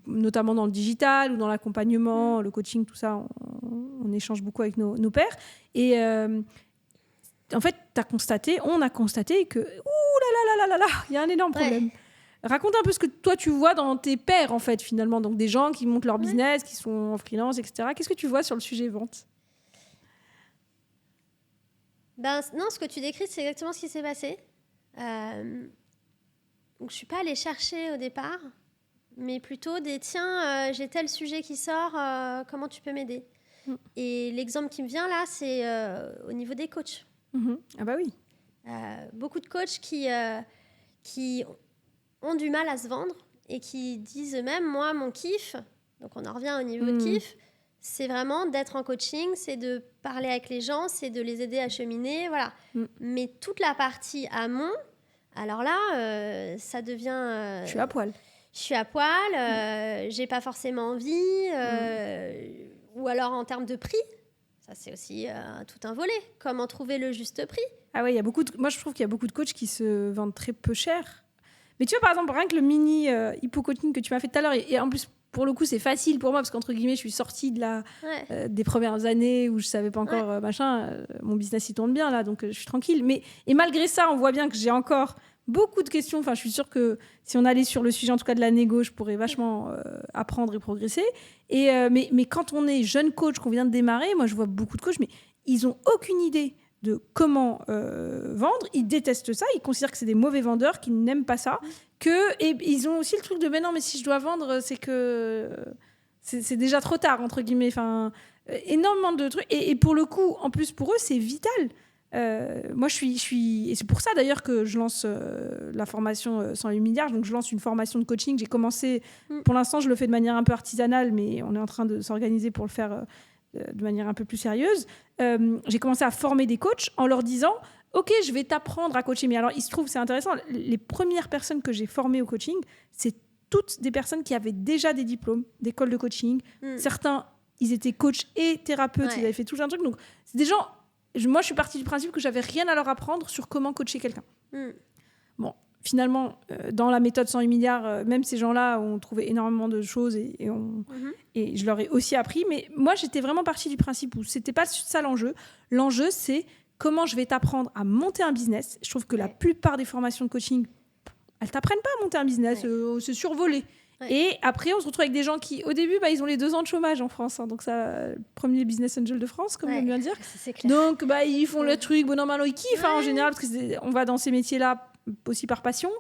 notamment dans le digital ou dans l'accompagnement, le coaching, tout ça, on échange beaucoup avec nos pairs. Et en fait, on a constaté que, il y a un énorme problème. Raconte un peu ce que toi, tu vois dans tes pairs, en fait, finalement. Donc, des gens qui montent leur business, qui sont en freelance, etc. Qu'est-ce que tu vois sur le sujet vente ?
Non, ce que tu décris, c'est exactement ce qui s'est passé. Donc, je ne suis pas allée chercher au départ, mais plutôt j'ai tel sujet qui sort, comment tu peux m'aider ? Et l'exemple qui me vient là, c'est au niveau des coachs.
Ah bah oui.
Beaucoup de coachs qui ont du mal à se vendre et qui disent eux-mêmes, moi, mon kiff, donc on en revient au niveau de kiff, c'est vraiment d'être en coaching, c'est de parler avec les gens, c'est de les aider à cheminer, voilà. Mais toute la partie amont, alors là, ça devient...
je suis à poil.
Je suis à poil, j'ai pas forcément envie, ou alors en termes de prix, ça c'est aussi tout un volet. Comment trouver le juste prix ?
Ah ouais, moi je trouve qu'il y a beaucoup de coachs qui se vendent très peu cher. Mais tu vois, par exemple, rien que le mini hypo-coaching que tu m'as fait tout à l'heure, et en plus, pour le coup, c'est facile pour moi, parce qu'entre guillemets, je suis sortie des premières années où je savais pas encore mon business, il tourne bien, là, donc je suis tranquille. Et malgré ça, on voit bien que j'ai encore beaucoup de questions. Enfin, je suis sûre que si on allait sur le sujet, en tout cas de la négo, je pourrais vachement apprendre et progresser. Mais quand on est jeune coach, qu'on vient de démarrer, moi, je vois beaucoup de coachs, mais ils ont aucune idée de comment vendre. Ils détestent ça, ils considèrent que c'est des mauvais vendeurs, qu'ils n'aiment pas ça, et ils ont aussi le truc de mais non, mais si je dois vendre, c'est que c'est déjà trop tard, entre guillemets. Enfin, énormément de trucs, et pour le coup, en plus pour eux, c'est vital. Moi, je suis et c'est pour ça d'ailleurs que je lance la formation 108 milliards. Donc, je lance une formation de coaching. J'ai commencé, pour l'instant, je le fais de manière un peu artisanale, mais on est en train de s'organiser pour le faire de manière un peu plus sérieuse. J'ai commencé à former des coachs en leur disant ok, je vais t'apprendre à coacher. Mais alors, il se trouve, c'est intéressant, les premières personnes que j'ai formées au coaching, c'est toutes des personnes qui avaient déjà des diplômes d'école de coaching. Certains, ils étaient coachs et thérapeutes, ils avaient fait tout un truc. Donc, c'est des gens... Moi, je suis partie du principe que j'avais rien à leur apprendre sur comment coacher quelqu'un. Bon, finalement, dans la méthode 108 milliards, même ces gens-là ont trouvé énormément de choses et je leur ai aussi appris. Mais moi, j'étais vraiment partie du principe où c'était pas ça l'enjeu. L'enjeu, c'est comment je vais t'apprendre à monter un business. Je trouve que la plupart des formations de coaching, elles t'apprennent pas à monter un business, c'est survolé. Et après, on se retrouve avec des gens qui, au début, ils ont les 2 ans de chômage en France. Hein, donc, ça, premier business angel de France, comme on vient de dire.
C'est clair.
Donc, ils font le truc, bon, normalement, ils kiffent en général, parce qu'on va dans ces métiers-là aussi par passion.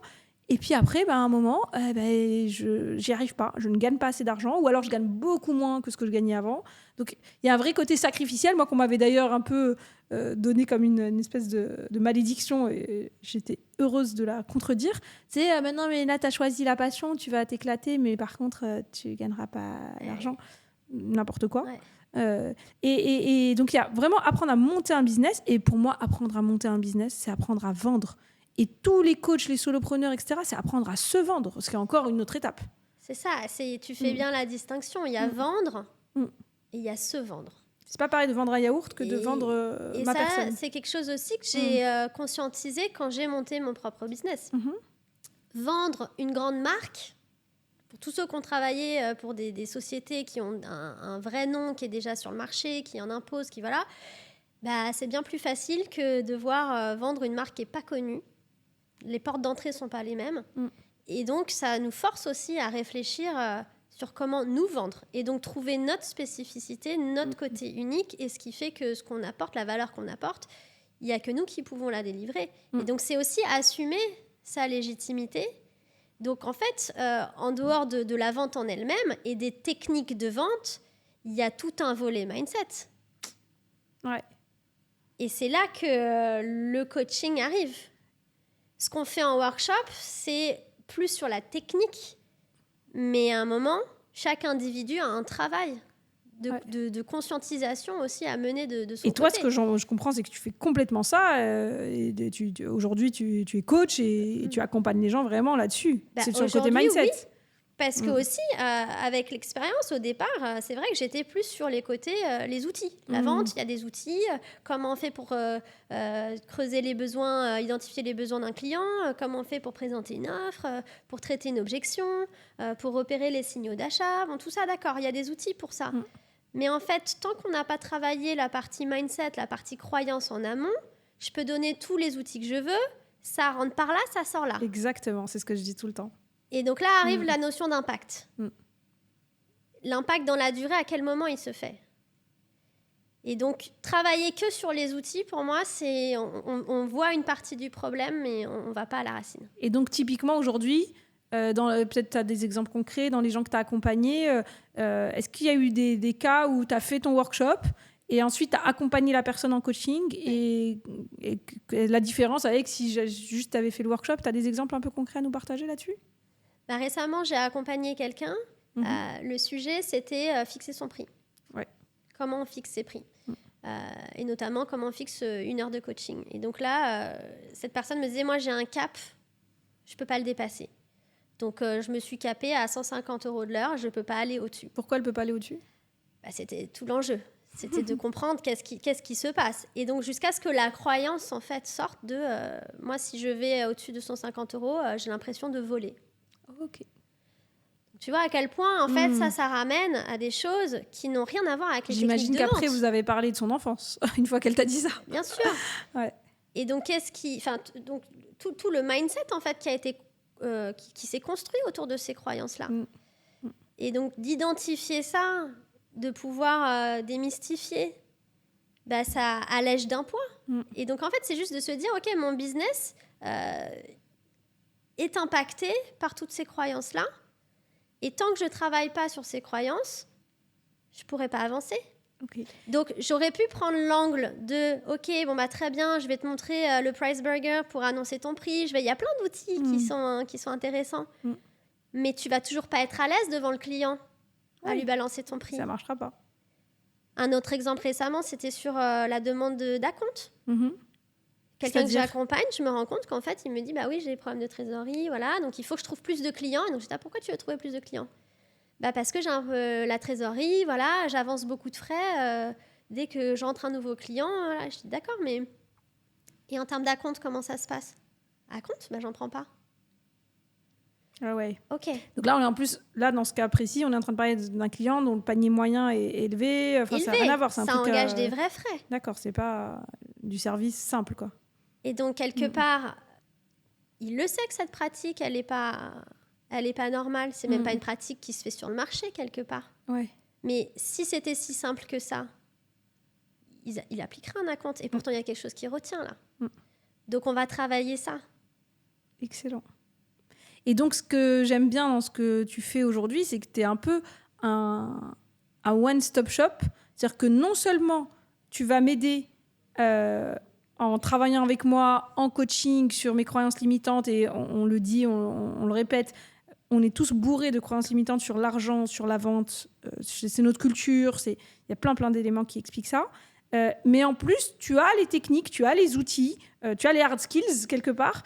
Et puis après, à un moment, j'y arrive pas. Je ne gagne pas assez d'argent, ou alors je gagne beaucoup moins que ce que je gagnais avant. Donc, il y a un vrai côté sacrificiel, moi, qu'on m'avait d'ailleurs un peu donné comme une espèce de malédiction, et j'étais heureuse de la contredire. C'est maintenant, mais là, tu as choisi la passion, tu vas t'éclater, mais par contre, tu gagneras pas d'argent. N'importe quoi.
Ouais.
Et donc, il y a vraiment apprendre à monter un business. Et pour moi, apprendre à monter un business, c'est apprendre à vendre. Et tous les coachs, les solopreneurs, etc., c'est apprendre à se vendre, ce qui est encore une autre étape.
C'est ça, tu fais bien la distinction. Il y a vendre et il y a se vendre.
C'est pas pareil de vendre un yaourt que de vendre ma personne.
Et ça, c'est quelque chose aussi que j'ai conscientisé quand j'ai monté mon propre business. Vendre une grande marque, pour tous ceux qui ont travaillé pour des sociétés qui ont un vrai nom, qui est déjà sur le marché, qui en imposent, qui voilà, c'est bien plus facile que de devoir vendre une marque qui n'est pas connue. Les portes d'entrée ne sont pas les mêmes. Et donc, ça nous force aussi à réfléchir sur comment nous vendre. Et donc, trouver notre spécificité, notre côté unique, et ce qui fait que ce qu'on apporte, la valeur qu'on apporte, il n'y a que nous qui pouvons la délivrer. Et donc, c'est aussi assumer sa légitimité. Donc, en fait, en dehors de la vente en elle-même et des techniques de vente, il y a tout un volet mindset.
Ouais.
Et c'est là que le coaching arrive. Ce qu'on fait en workshop, c'est plus sur la technique, mais à un moment, chaque individu a un travail de conscientisation aussi à mener de son côté.
Et toi, ce que je comprends, c'est que tu fais complètement ça. Aujourd'hui, tu es coach et tu accompagnes les gens vraiment là-dessus. C'est sur le côté mindset.
Oui. Parce que aussi, avec l'expérience, au départ, c'est vrai que j'étais plus sur les côtés, les outils. La vente, il y a des outils. Comment on fait pour creuser les besoins, identifier les besoins d'un client. Comment on fait pour présenter une offre, pour traiter une objection, pour repérer les signaux d'achat. Bon, tout ça, d'accord, il y a des outils pour ça. Mais en fait, tant qu'on n'a pas travaillé la partie mindset, la partie croyance en amont, je peux donner tous les outils que je veux. Ça rentre par là, ça sort là.
Exactement, c'est ce que je dis tout le temps.
Et donc là arrive la notion d'impact. L'impact dans la durée, à quel moment il se fait? Et donc, travailler que sur les outils, pour moi, c'est on voit une partie du problème, mais on ne va pas à la racine.
Et donc, typiquement, aujourd'hui, peut-être tu as des exemples concrets dans les gens que tu as accompagnés. Est-ce qu'il y a eu des cas où tu as fait ton workshop et ensuite tu as accompagné la personne en coaching et la différence avec si juste tu avais fait le workshop, tu as des exemples un peu concrets à nous partager là-dessus?
Récemment, j'ai accompagné quelqu'un. Le sujet, c'était fixer son prix.
Ouais.
Comment on fixe ses prix. Et notamment, comment on fixe une heure de coaching. Et donc là, cette personne me disait, moi, j'ai un cap, je ne peux pas le dépasser. Donc, je me suis capée à 150 € de l'heure, je ne peux pas aller au-dessus.
Pourquoi elle ne peut pas aller au-dessus?
C'était tout l'enjeu. C'était de comprendre qu'est-ce qui se passe. Et donc, jusqu'à ce que la croyance, en fait, sorte de moi, si je vais au-dessus de 150 €, j'ai l'impression de voler.
Ok.
Tu vois à quel point, en fait, ça ramène à des choses qui n'ont rien à voir avec les techniques de vente.
J'imagine qu'après, vous avez parlé de son enfance, une fois qu'elle t'a dit ça.
Bien sûr.
Ouais.
Et donc, donc tout le mindset, en fait, qui a été, qui s'est construit autour de ces croyances-là. Et donc, d'identifier ça, de pouvoir démystifier, ça allège d'un poids. Et donc, en fait, c'est juste de se dire, OK, mon business est impacté par toutes ces croyances-là. Et tant que je ne travaille pas sur ces croyances, je ne pourrai pas avancer.
Okay.
Donc, j'aurais pu prendre l'angle de « Ok, très bien, je vais te montrer le Price Burger pour annoncer ton prix. » Il y a plein d'outils qui sont intéressants. Mais tu ne vas toujours pas être à l'aise devant le client à lui balancer ton prix.
Ça ne marchera pas.
Un autre exemple récemment, c'était sur la demande d'acompte. Quelqu'un que j'accompagne, je me rends compte qu'en fait, il me dit « Bah oui, j'ai des problèmes de trésorerie, voilà, donc il faut que je trouve plus de clients. » Et donc, je dis « Pourquoi tu veux trouver plus de clients ?» Parce que j'ai un peu la trésorerie, voilà, j'avance beaucoup de frais. Dès que j'entre un nouveau client, voilà, je dis « D'accord, mais... » Et en termes d'acompte, comment ça se passe? Acompte, j'en prends pas.
Ah ouais.
Ok.
Donc là, on est en plus, là, dans ce cas précis, on est en train de parler d'un client dont le panier moyen est élevé. Enfin, ça n'a rien à voir.
Ça engage des vrais frais.
D'accord, c'est pas du service simple, quoi.
Et donc, quelque part, il le sait que cette pratique, elle n'est pas normale. C'est même pas une pratique qui se fait sur le marché, quelque part.
Ouais.
Mais si c'était si simple que ça, il appliquerait un acompte. Et pourtant, il y a quelque chose qui retient, là. Donc, on va travailler ça.
Excellent. Et donc, ce que j'aime bien dans ce que tu fais aujourd'hui, c'est que tu es un peu un one-stop shop. C'est-à-dire que non seulement tu vas m'aider en travaillant avec moi, en coaching sur mes croyances limitantes, et on le dit, on le répète, on est tous bourrés de croyances limitantes sur l'argent, sur la vente, c'est notre culture, il y a plein d'éléments qui expliquent ça. Mais en plus, tu as les techniques, tu as les outils, tu as les hard skills quelque part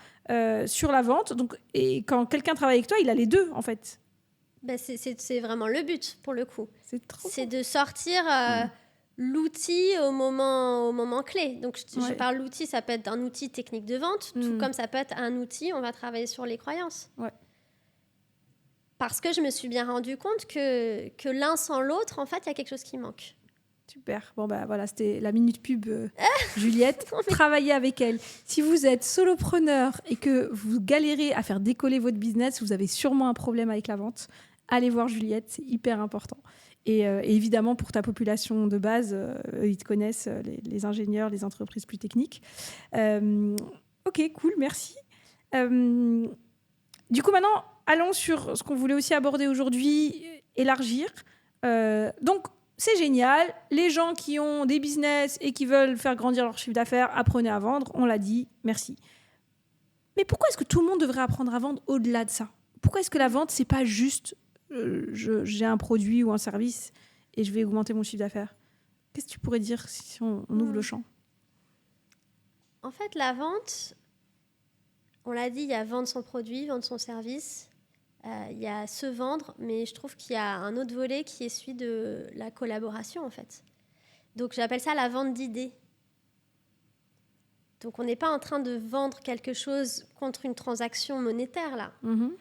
sur la vente. Donc, et quand quelqu'un travaille avec toi, il a les deux en fait.
C'est vraiment le but pour le coup.
C'est
de sortir l'outil au moment clé. Donc je parle l'outil, ça peut être un outil technique de vente, tout comme ça peut être un outil, on va travailler sur les croyances.
Ouais.
Parce que je me suis bien rendu compte que l'un sans l'autre, en fait, il y a quelque chose qui manque.
Super. Bon, voilà, c'était la minute pub Juliette. Travaillez avec elle. Si vous êtes solopreneur et que vous galérez à faire décoller votre business, vous avez sûrement un problème avec la vente. Allez voir Juliette, c'est hyper important. Et évidemment, pour ta population de base, ils te connaissent, les ingénieurs, les entreprises plus techniques. Ok, cool, merci. Du coup, maintenant, allons sur ce qu'on voulait aussi aborder aujourd'hui, élargir. Donc, c'est génial. Les gens qui ont des business et qui veulent faire grandir leur chiffre d'affaires, apprenez à vendre. On l'a dit, merci. Mais pourquoi est-ce que tout le monde devrait apprendre à vendre au-delà de ça ? Pourquoi est-ce que la vente, c'est pas juste j'ai un produit ou un service et je vais augmenter mon chiffre d'affaires ? Qu'est-ce que tu pourrais dire si on ouvre le champ ?
En fait, la vente, on l'a dit, il y a vendre son produit, vendre son service. Il y a se vendre, mais je trouve qu'il y a un autre volet qui est celui de la collaboration, en fait. Donc, j'appelle ça la vente d'idées. Donc, on n'est pas en train de vendre quelque chose contre une transaction monétaire, là. Mm-hmm.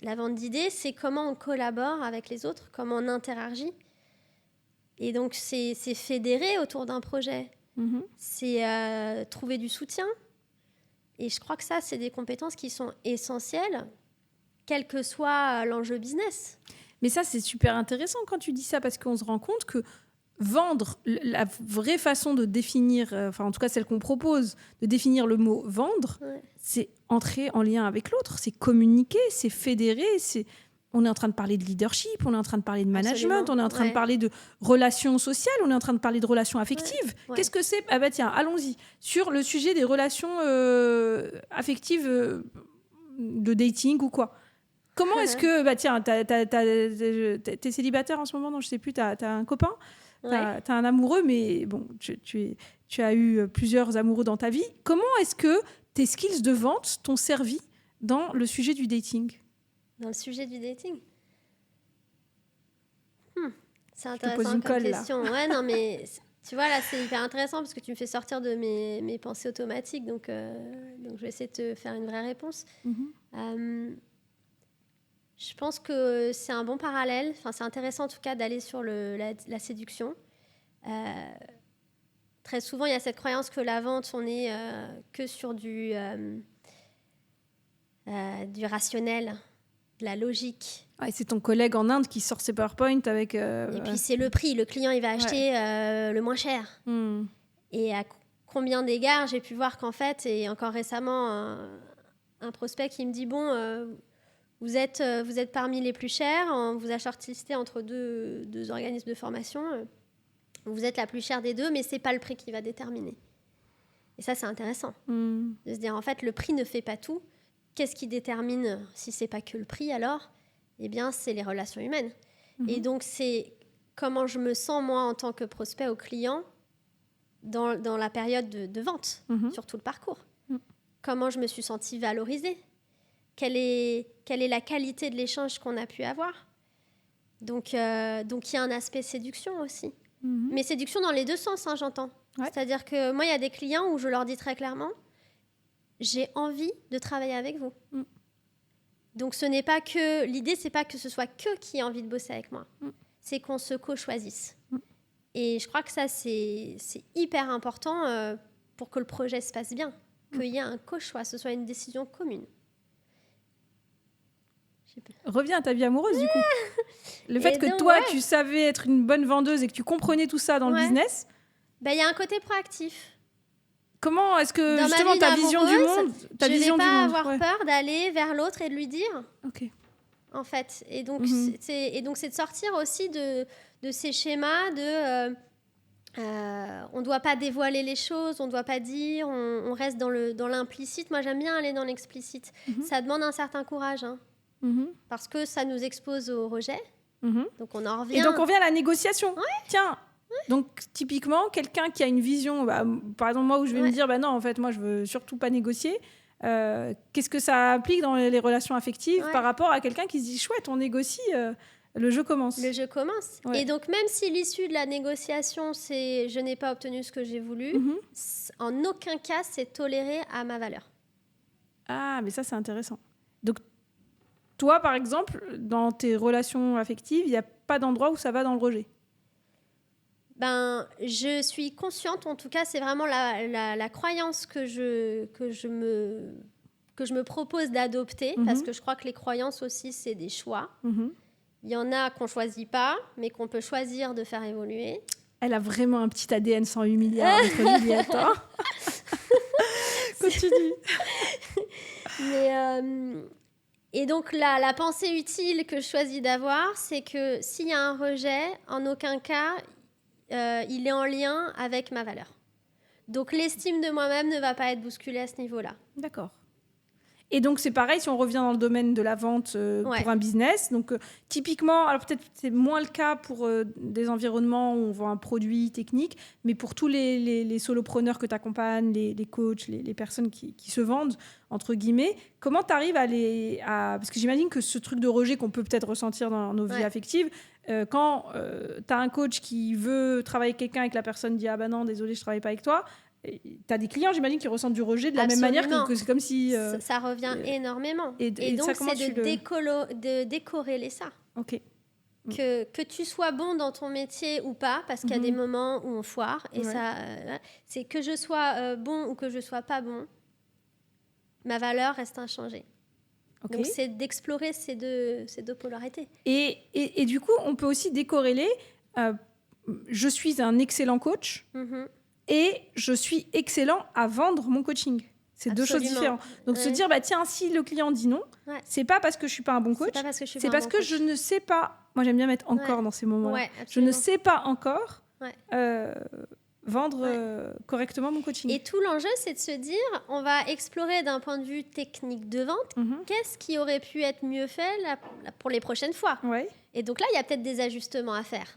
La vente d'idées, c'est comment on collabore avec les autres, comment on interagit. Et donc, c'est fédérer autour d'un projet. Mm-hmm. C'est trouver du soutien. Et je crois que ça, c'est des compétences qui sont essentielles, quel que soit l'enjeu business.
Mais ça, c'est super intéressant quand tu dis ça, parce qu'on se rend compte que vendre, la vraie façon de définir, enfin en tout cas celle qu'on propose, de définir le mot vendre, c'est entrer en lien avec l'autre, c'est communiquer, c'est fédérer, on est en train de parler de leadership, on est en train de parler de management, absolument. On est en train de parler de relations sociales, on est en train de parler de relations affectives. Ouais. Qu'est-ce que c'est ? Ah bah tiens, allons-y. Sur le sujet des relations affectives de dating ou quoi ? Comment est-ce que... Bah tiens, t'es célibataire en ce moment, non, je sais plus, t'as un copain, t'as un amoureux, mais bon, tu as eu plusieurs amoureux dans ta vie. Comment est-ce que tes skills de vente t'ont servi dans le sujet du dating ?
Dans le sujet du dating C'est intéressant comme question. Ouais, non, mais tu vois, là, c'est hyper intéressant parce que tu me fais sortir de mes pensées automatiques, donc je vais essayer de te faire une vraie réponse. Mm-hmm. Je pense que c'est un bon parallèle. Enfin, c'est intéressant en tout cas d'aller sur la séduction. Très souvent, il y a cette croyance que la vente, on est que sur du rationnel, de la logique.
Ouais, c'est ton collègue en Inde qui sort ses PowerPoint avec...
Et puis c'est le prix. Le client, il va acheter le moins cher. Et à combien d'égards, j'ai pu voir qu'en fait, et encore récemment, un prospect qui me dit, bon... Vous êtes parmi les plus chers, on vous a shortlisté entre deux organismes de formation. Vous êtes la plus chère des deux, mais ce n'est pas le prix qui va déterminer. Et ça, c'est intéressant. De se dire, en fait, le prix ne fait pas tout. Qu'est-ce qui détermine, si ce n'est pas que le prix, alors ? Eh bien, c'est les relations humaines. Et donc, c'est comment je me sens, moi, en tant que prospect au client, dans la période de vente, sur tout le parcours. Comment je me suis sentie valorisée ? Quelle est la qualité de l'échange qu'on a pu avoir ? Donc, il y a un aspect séduction aussi. Mais séduction dans les deux sens, hein, j'entends. Ouais. C'est-à-dire que moi, il y a des clients où je leur dis très clairement, j'ai envie de travailler avec vous. Donc, ce n'est pas que... L'idée, c'est pas que ce soit que qui a envie de bosser avec moi. C'est qu'on se co-choisisse. Et je crois que ça, c'est hyper important pour que le projet se passe bien. Qu'il y ait un co-choix, ce soit une décision commune.
Reviens à ta vie amoureuse, du coup. Le fait que toi, tu savais être une bonne vendeuse et que tu comprenais tout ça dans le business.
Il y a un côté proactif.
Comment est-ce que,
Dans ma
justement,
vie
ta vision du
d'amoureuse,
monde... Ta
je ne vais
vision du
pas
monde,
avoir peur d'aller vers l'autre et de lui dire,
Ok.
en fait. Et donc,
Mhm.
c'est de sortir aussi de ces schémas de... on ne doit pas dévoiler les choses, on ne doit pas dire, on reste dans l'implicite. Moi, j'aime bien aller dans l'explicite. Ça demande un certain courage, hein, parce que ça nous expose au rejet. Donc, on en revient...
Et donc, on revient à la négociation. Tiens, donc, typiquement, quelqu'un qui a une vision... par exemple, moi, où je vais me dire, non, en fait, moi, je veux surtout pas négocier. Qu'est-ce que ça implique dans les relations affectives par rapport à quelqu'un qui se dit, chouette, on négocie... le jeu commence.
Le jeu commence. Ouais. Et donc, même si l'issue de la négociation, c'est je n'ai pas obtenu ce que j'ai voulu, en aucun cas, c'est toléré à ma valeur.
Ah, mais ça, c'est intéressant. Donc, toi, par exemple, dans tes relations affectives, il n'y a pas d'endroit où ça va dans le rejet?
Je suis consciente, en tout cas, c'est vraiment la croyance que je me propose d'adopter, parce que je crois que les croyances aussi, c'est des choix. Il y en a qu'on ne choisit pas, mais qu'on peut choisir de faire évoluer. Elle
a vraiment un petit ADN 108 milliards, notre Juliette. Hein. Continue.
Et donc, la pensée utile que je choisis d'avoir, c'est que s'il y a un rejet, en aucun cas, il est en lien avec ma valeur. Donc, l'estime de moi-même ne va pas être bousculée à ce niveau-là.
D'accord. Et donc, c'est pareil si on revient dans le domaine de la vente pour un business. Donc, typiquement, alors peut-être c'est moins le cas pour des environnements où on vend un produit technique, mais pour tous les solopreneurs que tu accompagnes, les coachs, les personnes qui se vendent, entre guillemets, comment tu arrives parce que j'imagine que ce truc de rejet qu'on peut peut-être ressentir dans nos vies affectives, quand tu as un coach qui veut travailler avec quelqu'un et que la personne dit « Ah ben non, désolé, je ne travaille pas avec toi », tu as des clients, j'imagine, qui ressentent du rejet de la même manière que c'est comme si...
Ça revient énormément. Et donc,
ça,
c'est de décorréler ça.
Ok.
Que tu sois bon dans ton métier ou pas, parce qu'il y a des moments où on foire. Et ça, c'est que je sois bon ou que je sois pas bon, ma valeur reste inchangée. Okay. Donc, c'est d'explorer ces deux polarités.
Et du coup, on peut aussi décorréler. Je suis un excellent coach. Et je suis excellent à vendre mon coaching. C'est deux choses différentes. Donc, se dire, tiens, si le client dit non, c'est pas parce que je suis pas un bon coach, c'est parce que je ne sais pas... Moi, j'aime bien mettre encore dans ces moments-là. Je ne sais pas encore vendre correctement mon coaching.
Et tout l'enjeu, c'est de se dire, on va explorer d'un point de vue technique de vente, qu'est-ce qui aurait pu être mieux fait pour les prochaines fois. Et donc là, il y a peut-être des ajustements à faire.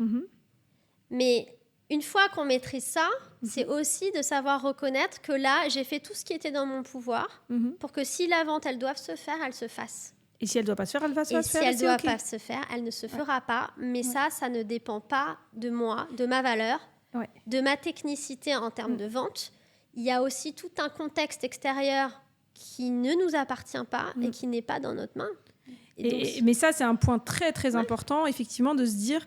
Mais... une fois qu'on maîtrise ça, c'est aussi de savoir reconnaître que là, j'ai fait tout ce qui était dans mon pouvoir pour que si la vente, elle doit se faire, elle se fasse.
Et si elle ne doit pas se faire, elle va se faire.
Et si elle ne doit pas se faire, elle ne se fera pas. Mais ça ne dépend pas de moi, de ma valeur, de ma technicité en termes de vente. Il y a aussi tout un contexte extérieur qui ne nous appartient pas et qui n'est pas dans notre main.
Mais ça, c'est un point très, très important, effectivement, de se dire...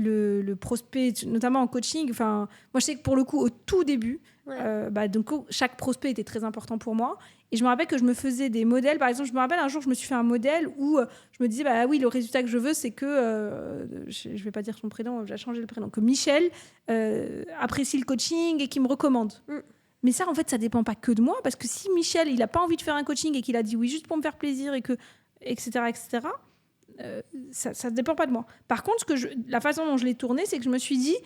Le prospect, notamment en coaching, moi je sais que pour le coup au tout début, donc chaque prospect était très important pour moi, et je me rappelle que je me faisais des modèles. Par exemple, je me rappelle un jour je me suis fait un modèle où je me disais oui, le résultat que je veux, c'est que je vais pas dire son prénom, j'ai changé le prénom, que Michel apprécie le coaching et qu'il me recommande. Mais ça, en fait, ça dépend pas que de moi, parce que si Michel il a pas envie de faire un coaching et qu'il a dit oui juste pour me faire plaisir et que etc. ça ne dépend pas de moi. Par contre, la façon dont je l'ai tourné, c'est que je me suis dit,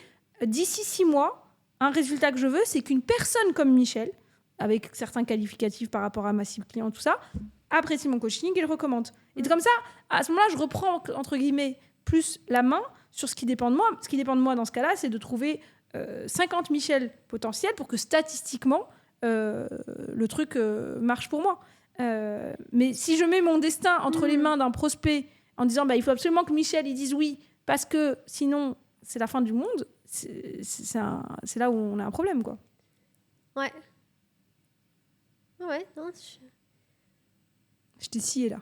d'ici 6 mois, un résultat que je veux, c'est qu'une personne comme Michel, avec certains qualificatifs par rapport à ma cible client, tout ça, apprécie mon coaching et le recommande. Et comme ça, à ce moment-là, je reprends, entre guillemets, plus la main sur ce qui dépend de moi. Ce qui dépend de moi, dans ce cas-là, c'est de trouver 50 Michel potentiels pour que, statistiquement, le truc marche pour moi. Mais si je mets mon destin entre les mains d'un prospect en disant il faut absolument que Michel il dise oui parce que sinon c'est la fin du monde, c'est là où on a un problème, quoi.
Ouais, non,
je t'ai scié là.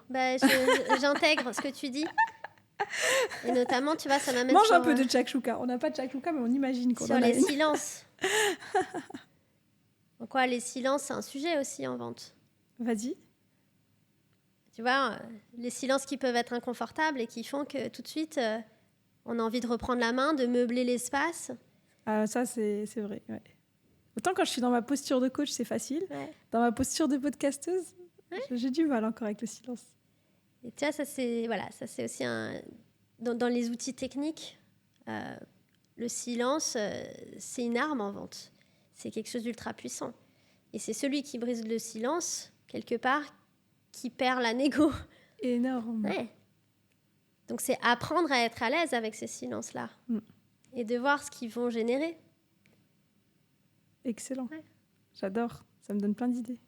J'intègre ce que tu dis. Et notamment, tu vois, ça m'amène
Mange un peu de shakshuka. On n'a pas de shakshuka, mais on imagine qu'on
sur les silences. Donc quoi, les silences, c'est un sujet aussi en vente.
Vas-y.
Tu vois, les silences qui peuvent être inconfortables et qui font que tout de suite, on a envie de reprendre la main, de meubler l'espace.
Ça, c'est vrai, ouais. Autant quand je suis dans ma posture de coach, c'est facile.
Ouais.
Dans ma posture de podcasteuse, j'ai du mal encore avec le silence.
Et tu vois, ça c'est aussi dans les outils techniques, le silence, c'est une arme en vente. C'est quelque chose d'ultra puissant. Et c'est celui qui brise le silence, quelque part, qui perd la négo.
Énorme.
Ouais. Donc c'est apprendre à être à l'aise avec ces silences-là. Et de voir ce qu'ils vont générer.
Excellent.
Ouais.
J'adore. Ça me donne plein d'idées.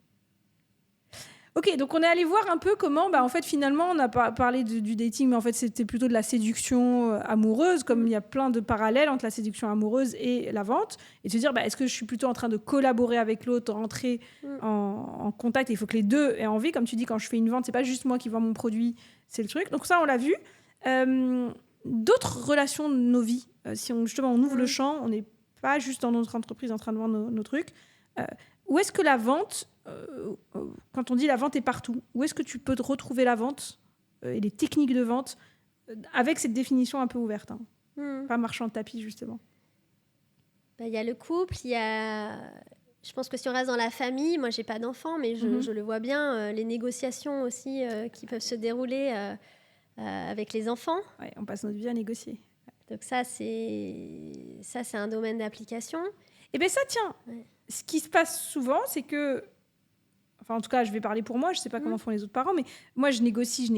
Ok, donc on est allé voir un peu comment, en fait, finalement, on a parlé du dating, mais en fait, c'était plutôt de la séduction amoureuse, comme il y a plein de parallèles entre la séduction amoureuse et la vente, et de se dire, est-ce que je suis plutôt en train de collaborer avec l'autre, rentrer en contact, et il faut que les deux aient envie, comme tu dis, quand je fais une vente, c'est pas juste moi qui vends mon produit, c'est le truc. Donc ça, on l'a vu. D'autres relations de nos vies, si on ouvre le champ, on n'est pas juste dans notre entreprise en train de vendre nos trucs. Où est-ce que la vente, quand on dit la vente est partout, où est-ce que tu peux retrouver la vente et les techniques de vente avec cette définition un peu ouverte, pas marchand de tapis, justement?
Il y a le couple, il y a... Je pense que si on reste dans la famille, moi, j'ai pas d'enfants, mais je le vois bien, les négociations aussi qui peuvent se dérouler avec les enfants.
Ouais, on passe notre vie à négocier.
Donc ça, c'est un domaine d'application.
Et bien ça, tiens, ce qui se passe souvent, c'est que... Enfin, en tout cas, je vais parler pour moi, je ne sais pas comment font les autres parents, mais moi, je négocie.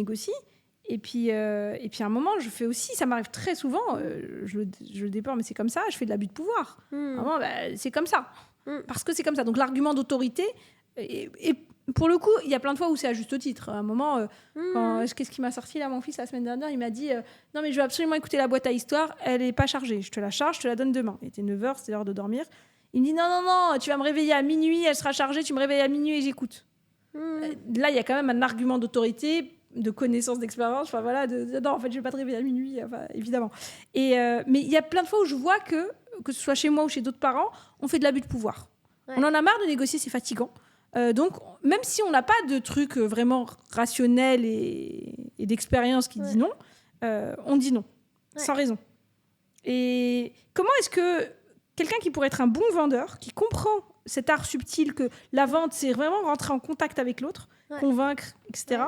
Et puis à un moment, je fais aussi, ça m'arrive très souvent, je le déplore, mais c'est comme ça, je fais de l'abus de pouvoir. Vraiment, c'est comme ça. Parce que c'est comme ça. Donc l'argument d'autorité, et pour le coup, il y a plein de fois où c'est à juste titre. À un moment, qu'est-ce qui m'a sorti là, mon fils, la semaine dernière, il m'a dit non, mais je veux absolument écouter la boîte à histoire, elle n'est pas chargée. Je te la charge, je te la donne demain. Il était 9h, c'était l'heure de dormir. Il me dit non, tu vas me réveiller à minuit, elle sera chargée, tu me réveilles à minuit et j'écoute. Là, il y a quand même un argument d'autorité, de connaissance, d'expérience. Enfin voilà, non, en fait, je vais pas te réveiller à minuit, évidemment. Mais il y a plein de fois où je vois que ce soit chez moi ou chez d'autres parents, on fait de l'abus de pouvoir. Ouais. On en a marre de négocier, c'est fatigant. Donc, même si on n'a pas de truc vraiment rationnel et d'expérience qui dit non, on dit non, sans raison. Et comment est-ce que quelqu'un qui pourrait être un bon vendeur, qui comprend cet art subtil que la vente, c'est vraiment rentrer en contact avec l'autre, convaincre, etc.,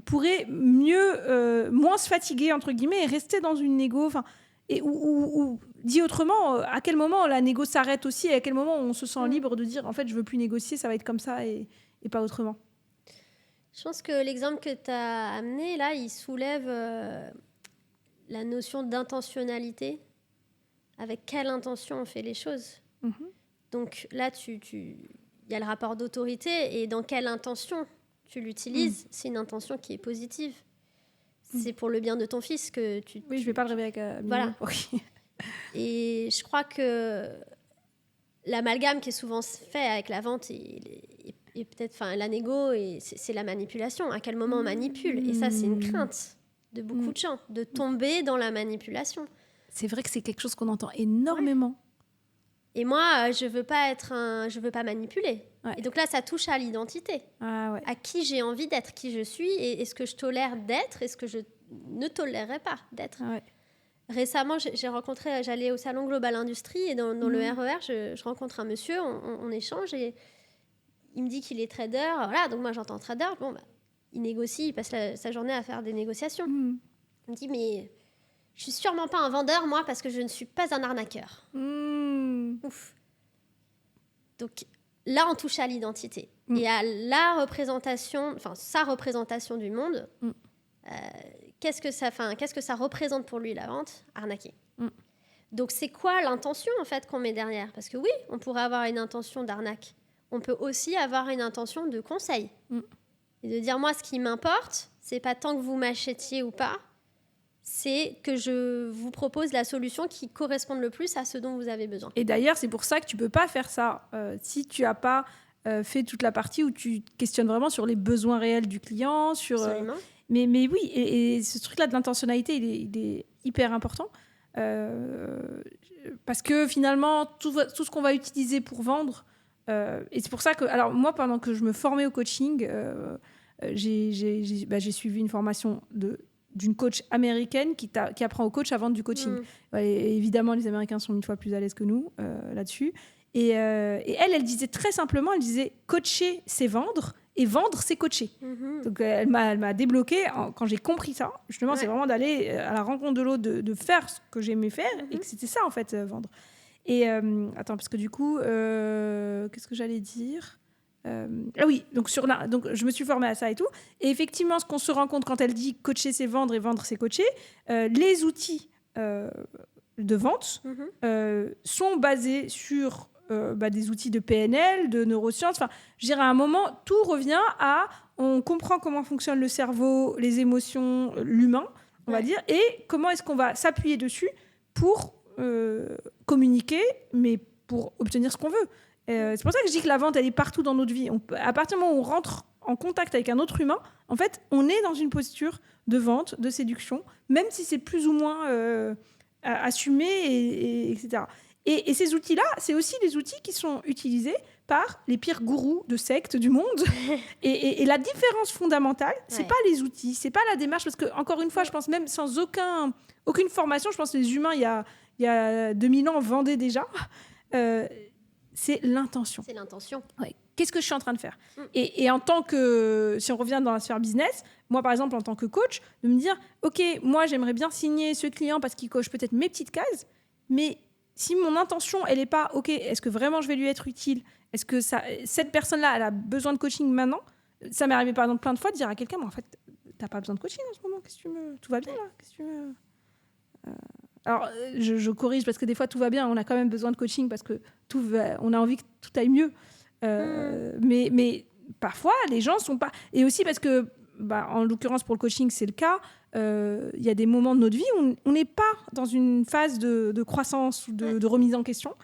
pourrait moins se fatiguer, entre guillemets, et rester dans une négo, ou dit autrement, à quel moment la négo s'arrête aussi, et à quel moment on se sent libre de dire, en fait, je veux plus négocier, ça va être comme ça et pas autrement.
Je pense que l'exemple que tu as amené, là, il soulève la notion d'intentionnalité. Avec quelle intention on fait les choses. Donc là, il y a le rapport d'autorité, et dans quelle intention tu l'utilises, c'est une intention qui est positive. C'est pour le bien de ton fils que tu...
Oui, je ne vais pas le réveiller avec
voilà. Et je crois que l'amalgame qui est souvent fait avec la vente et peut-être la négo, c'est la manipulation. À quel moment on manipule? Et ça, c'est une crainte de beaucoup de gens, de tomber dans la manipulation.
C'est vrai que c'est quelque chose qu'on entend énormément.
Et moi, je veux pas manipuler. Et donc là, ça touche à l'identité. À qui j'ai envie d'être, qui je suis, et est-ce que je tolère d'être, est-ce que je ne tolérerais pas d'être. Récemment, j'allais au salon Global Industrie, et dans le RER, je rencontre un monsieur, on échange, et il me dit qu'il est trader. Voilà, donc moi, j'entends trader. Bon, il négocie, il passe sa journée à faire des négociations. Il me dit, mais... Je suis sûrement pas un vendeur, moi, parce que je ne suis pas un arnaqueur. Ouf. Donc là, on touche à l'identité et à sa représentation du monde. Qu'est-ce que ça représente pour lui, la vente? Arnaquer. Donc c'est quoi l'intention en fait qu'on met derrière? Parce que oui, on pourrait avoir une intention d'arnaque. On peut aussi avoir une intention de conseil et de dire, moi, ce qui m'importe, c'est pas tant que vous m'achetiez ou pas. C'est que je vous propose la solution qui corresponde le plus à ce dont vous avez besoin. Et
d'ailleurs, c'est pour ça que tu ne peux pas faire ça si tu n'as pas fait toute la partie où tu questionnes vraiment sur les besoins réels du client.
Absolument.
Mais oui, et ce truc-là de l'intentionnalité, il est hyper important. Parce que finalement, tout ce qu'on va utiliser pour vendre, et c'est pour ça que... Alors moi, pendant que je me formais au coaching, j'ai suivi une formation d'une coach américaine qui apprend aux coachs à vendre du coaching. Et évidemment, les Américains sont 1000 fois plus à l'aise que nous là-dessus. Et elle disait très simplement, elle disait coacher, c'est vendre, et vendre, c'est coacher. Donc elle m'a débloqué quand j'ai compris ça. Justement, c'est vraiment d'aller à la rencontre de l'autre, de faire ce que j'aimais faire, et que c'était ça en fait, vendre. Et attends, parce que du coup, qu'est-ce que j'allais dire ? Ah oui, donc je me suis formée à ça et tout. Et effectivement, ce qu'on se rend compte quand elle dit coacher, c'est vendre, et vendre, c'est coacher, les outils de vente sont basés sur des outils de PNL, de neurosciences. Enfin, je dirais à un moment, tout revient à on comprend comment fonctionne le cerveau, les émotions, l'humain, on va dire, et comment est-ce qu'on va s'appuyer dessus pour communiquer, mais pour obtenir ce qu'on veut. C'est pour ça que je dis que la vente, elle est partout dans notre vie. À partir du moment où on rentre en contact avec un autre humain, en fait, on est dans une posture de vente, de séduction, même si c'est plus ou moins assumé, etc. Et ces outils-là, c'est aussi des outils qui sont utilisés par les pires gourous de sectes du monde. et la différence fondamentale, c'est pas les outils, c'est pas la démarche, parce que encore une fois, je pense même sans aucune formation, je pense que les humains, il y a 2000 ans, vendaient déjà. C'est l'intention.
C'est l'intention.
Ouais. Qu'est-ce que je suis en train de faire ? Et en tant que, si on revient dans la sphère business, moi par exemple en tant que coach, de me dire, ok, moi j'aimerais bien signer ce client parce qu'il coche peut-être mes petites cases, mais si mon intention elle n'est pas, ok, est-ce que vraiment je vais lui être utile ? Est-ce que cette personne-là elle a besoin de coaching maintenant ? Ça m'est arrivé par exemple plein de fois de dire à quelqu'un, mais en fait, t'as pas besoin de coaching en ce moment, qu'est-ce que tu veux ? Tout va bien là, qu'est-ce que tu veux ? Alors, je corrige parce que des fois tout va bien, on a quand même besoin de coaching parce que on a envie que tout aille mieux. Mais parfois, les gens sont pas. Et aussi parce que, en l'occurrence pour le coaching, c'est le cas. Il y a des moments de notre vie où on n'est pas dans une phase de croissance ou de remise en question.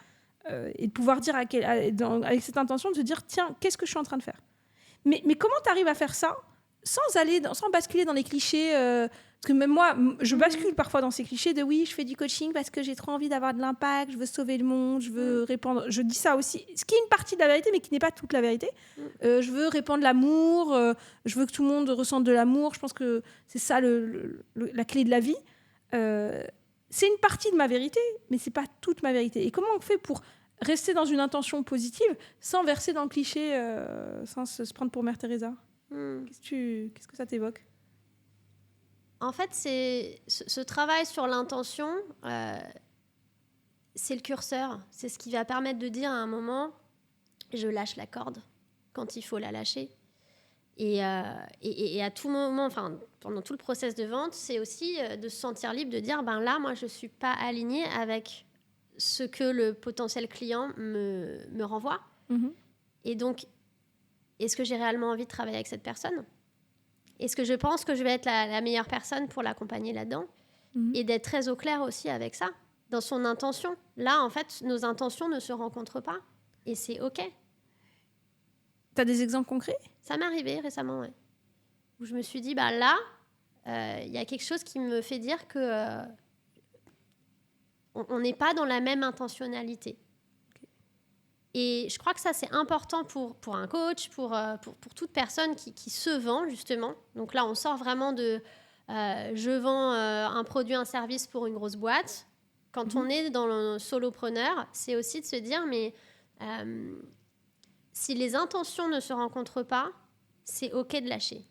Et de pouvoir dire avec cette intention de se dire tiens, qu'est-ce que je suis en train de faire ? Mais comment tu arrives à faire ça sans basculer dans les clichés parce que même moi, je bascule parfois dans ces clichés de oui, je fais du coaching parce que j'ai trop envie d'avoir de l'impact, je veux sauver le monde, je veux répandre... Je dis ça aussi, ce qui est une partie de la vérité, mais qui n'est pas toute la vérité. Je veux répandre l'amour, je veux que tout le monde ressente de l'amour. Je pense que c'est ça la clé de la vie. C'est une partie de ma vérité, mais c'est pas toute ma vérité. Et comment on fait pour rester dans une intention positive sans verser dans le cliché, sans se prendre pour Mère Teresa ? Qu'est-ce que ça t'évoque ?
En fait, c'est ce travail sur l'intention, c'est le curseur. C'est ce qui va permettre de dire à un moment, je lâche la corde quand il faut la lâcher. Et à tout moment, enfin, pendant tout le process de vente, c'est aussi de se sentir libre de dire, là, moi, je ne suis pas alignée avec ce que le potentiel client me renvoie. Et donc, est-ce que j'ai réellement envie de travailler avec cette personne ? Est-ce que je pense que je vais être la meilleure personne pour l'accompagner là-dedans ? Et d'être très au clair aussi avec ça, dans son intention. Là, en fait, nos intentions ne se rencontrent pas. Et c'est OK.
Tu as des exemples concrets ?
Ça m'est arrivé récemment, ouais. Où je me suis dit, là, il y a quelque chose qui me fait dire que on n'est pas dans la même intentionnalité. Et je crois que ça, c'est important pour un coach, pour toute personne qui se vend, justement. Donc là, on sort vraiment de je vends un produit, un service pour une grosse boîte. Quand on est dans le solopreneur, c'est aussi de se dire, mais si les intentions ne se rencontrent pas, c'est OK de lâcher.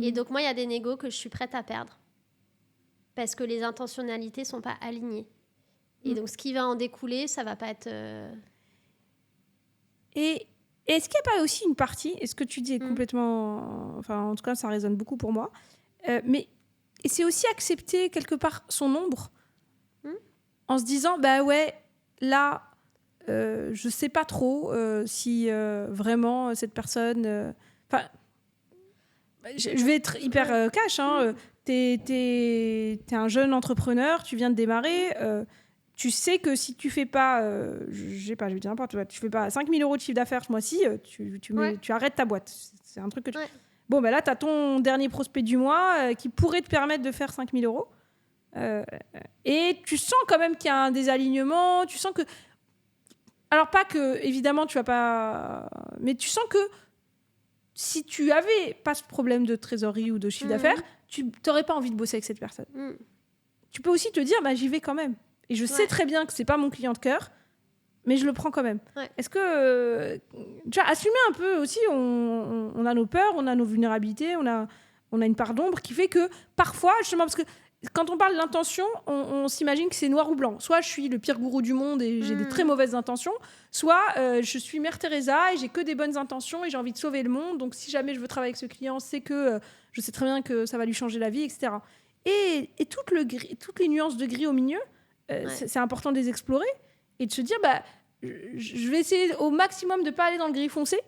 Et donc, moi, il y a des négos que je suis prête à perdre parce que les intentionnalités ne sont pas alignées. Et donc, ce qui va en découler, ça ne va pas être...
Et est-ce qu'il n'y a pas aussi une partie, et ce que tu dis est complètement... Enfin, en tout cas, ça résonne beaucoup pour moi. Mais c'est aussi accepter quelque part son ombre en se disant, là, je ne sais pas trop si vraiment cette personne... je vais être hyper cash. T'es un jeune entrepreneur, tu viens de démarrer... tu sais que si tu fais pas, je vais dire n'importe quoi, tu fais pas 5 000 € de chiffre d'affaires ce mois-ci, tu arrêtes ta boîte. C'est un truc que tu... Bon, là, tu as ton dernier prospect du mois qui pourrait te permettre de faire 5 000 €. Et tu sens quand même qu'il y a un désalignement. Tu sens que... Alors, pas que, évidemment, tu vas pas... Mais tu sens que si tu avais pas ce problème de trésorerie ou de chiffre d'affaires, tu n'aurais pas envie de bosser avec cette personne. Tu peux aussi te dire, j'y vais quand même. Et je sais très bien que c'est pas mon client de cœur, mais je le prends quand même.
Ouais.
Est-ce que, tu vois, assumer un peu aussi, on a nos peurs, on a nos vulnérabilités, on a une part d'ombre qui fait que parfois, justement, parce que quand on parle de l'intention, on s'imagine que c'est noir ou blanc. Soit je suis le pire gourou du monde et j'ai des très mauvaises intentions, soit je suis Mère Teresa et j'ai que des bonnes intentions et j'ai envie de sauver le monde. Donc si jamais je veux travailler avec ce client, c'est que je sais très bien que ça va lui changer la vie, etc. Et toutes les nuances de gris au milieu, c'est important de les explorer et de se dire, je vais essayer au maximum de ne pas aller dans le gris foncé,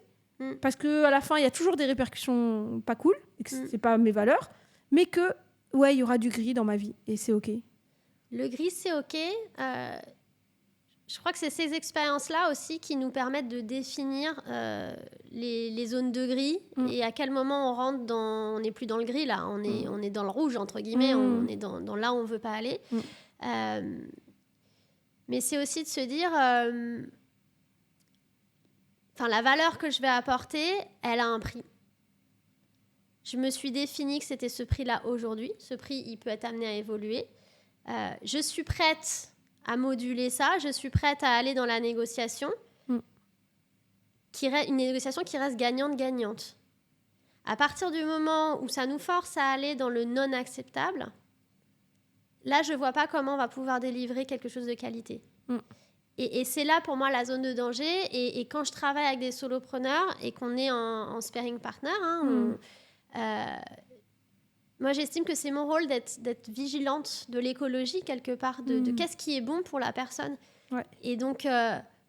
parce qu'à la fin, il y a toujours des répercussions pas cool, et que ce n'est pas mes valeurs, mais que ouais, il y aura du gris dans ma vie et c'est OK.
Le gris, c'est OK. Je crois que c'est ces expériences-là aussi qui nous permettent de définir les zones de gris et à quel moment on rentre dans... On n'est plus dans le gris, là. On est dans le rouge, entre guillemets. On est dans là où on ne veut pas aller. Mais c'est aussi de se dire... la valeur que je vais apporter, elle a un prix. Je me suis défini que c'était ce prix-là aujourd'hui. Ce prix, il peut être amené à évoluer. Je suis prête à moduler ça. Je suis prête à aller dans la négociation. Une négociation qui reste gagnante-gagnante. À partir du moment où ça nous force à aller dans le non-acceptable, là, je ne vois pas comment on va pouvoir délivrer quelque chose de qualité. Et c'est là, pour moi, la zone de danger. Et quand je travaille avec des solopreneurs et qu'on est en sparring partner, moi, j'estime que c'est mon rôle d'être vigilante de l'écologie, quelque part, de qu'est-ce qui est bon pour la personne. Ouais. Et donc,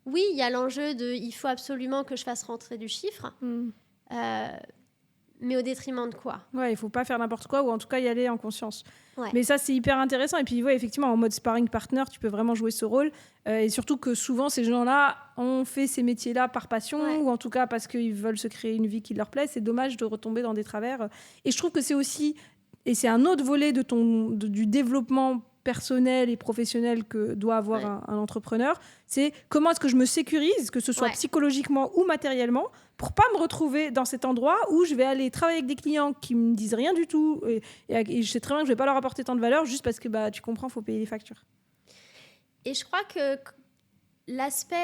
oui, il y a l'enjeu il faut absolument que je fasse rentrer du chiffre, mais au détriment de quoi ?
Ouais, il ne faut pas faire n'importe quoi, ou en tout cas y aller en conscience.
Ouais.
Mais ça, c'est hyper intéressant. Et puis, ouais, effectivement, en mode sparring partner, tu peux vraiment jouer ce rôle. Et surtout que souvent, ces gens-là ont fait ces métiers-là par passion, ou en tout cas parce qu'ils veulent se créer une vie qui leur plaît. C'est dommage de retomber dans des travers. Et je trouve que c'est aussi... Et c'est un autre volet du développement personnel et professionnel que doit avoir un entrepreneur. C'est comment est-ce que je me sécurise, que ce soit psychologiquement ou matériellement, pour pas me retrouver dans cet endroit où je vais aller travailler avec des clients qui me disent rien du tout et je sais très bien que je vais pas leur apporter tant de valeur juste parce que tu comprends, faut payer les factures.
Et je crois que l'aspect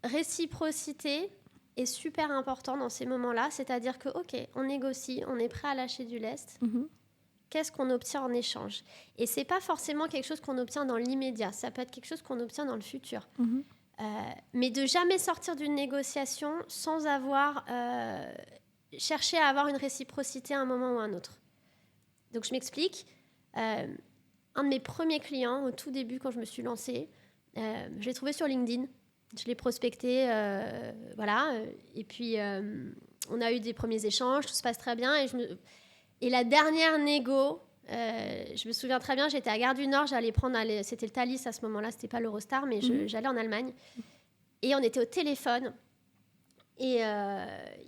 réciprocité est super important dans ces moments-là, c'est-à-dire que ok, on négocie, on est prêt à lâcher du lest. Qu'est-ce qu'on obtient en échange ? Et c'est pas forcément quelque chose qu'on obtient dans l'immédiat, ça peut être quelque chose qu'on obtient dans le futur. Mais de jamais sortir d'une négociation sans avoir cherché à avoir une réciprocité à un moment ou à un autre. Donc je m'explique. Un de mes premiers clients, au tout début quand je me suis lancée, je l'ai trouvé sur LinkedIn. Je l'ai prospecté, et puis on a eu des premiers échanges, tout se passe très bien. Et la dernière négo, je me souviens très bien, j'étais à Gare du Nord, j'allais prendre, c'était le Thalys à ce moment-là, c'était pas l'Eurostar, mais j'allais en Allemagne. Et on était au téléphone. Et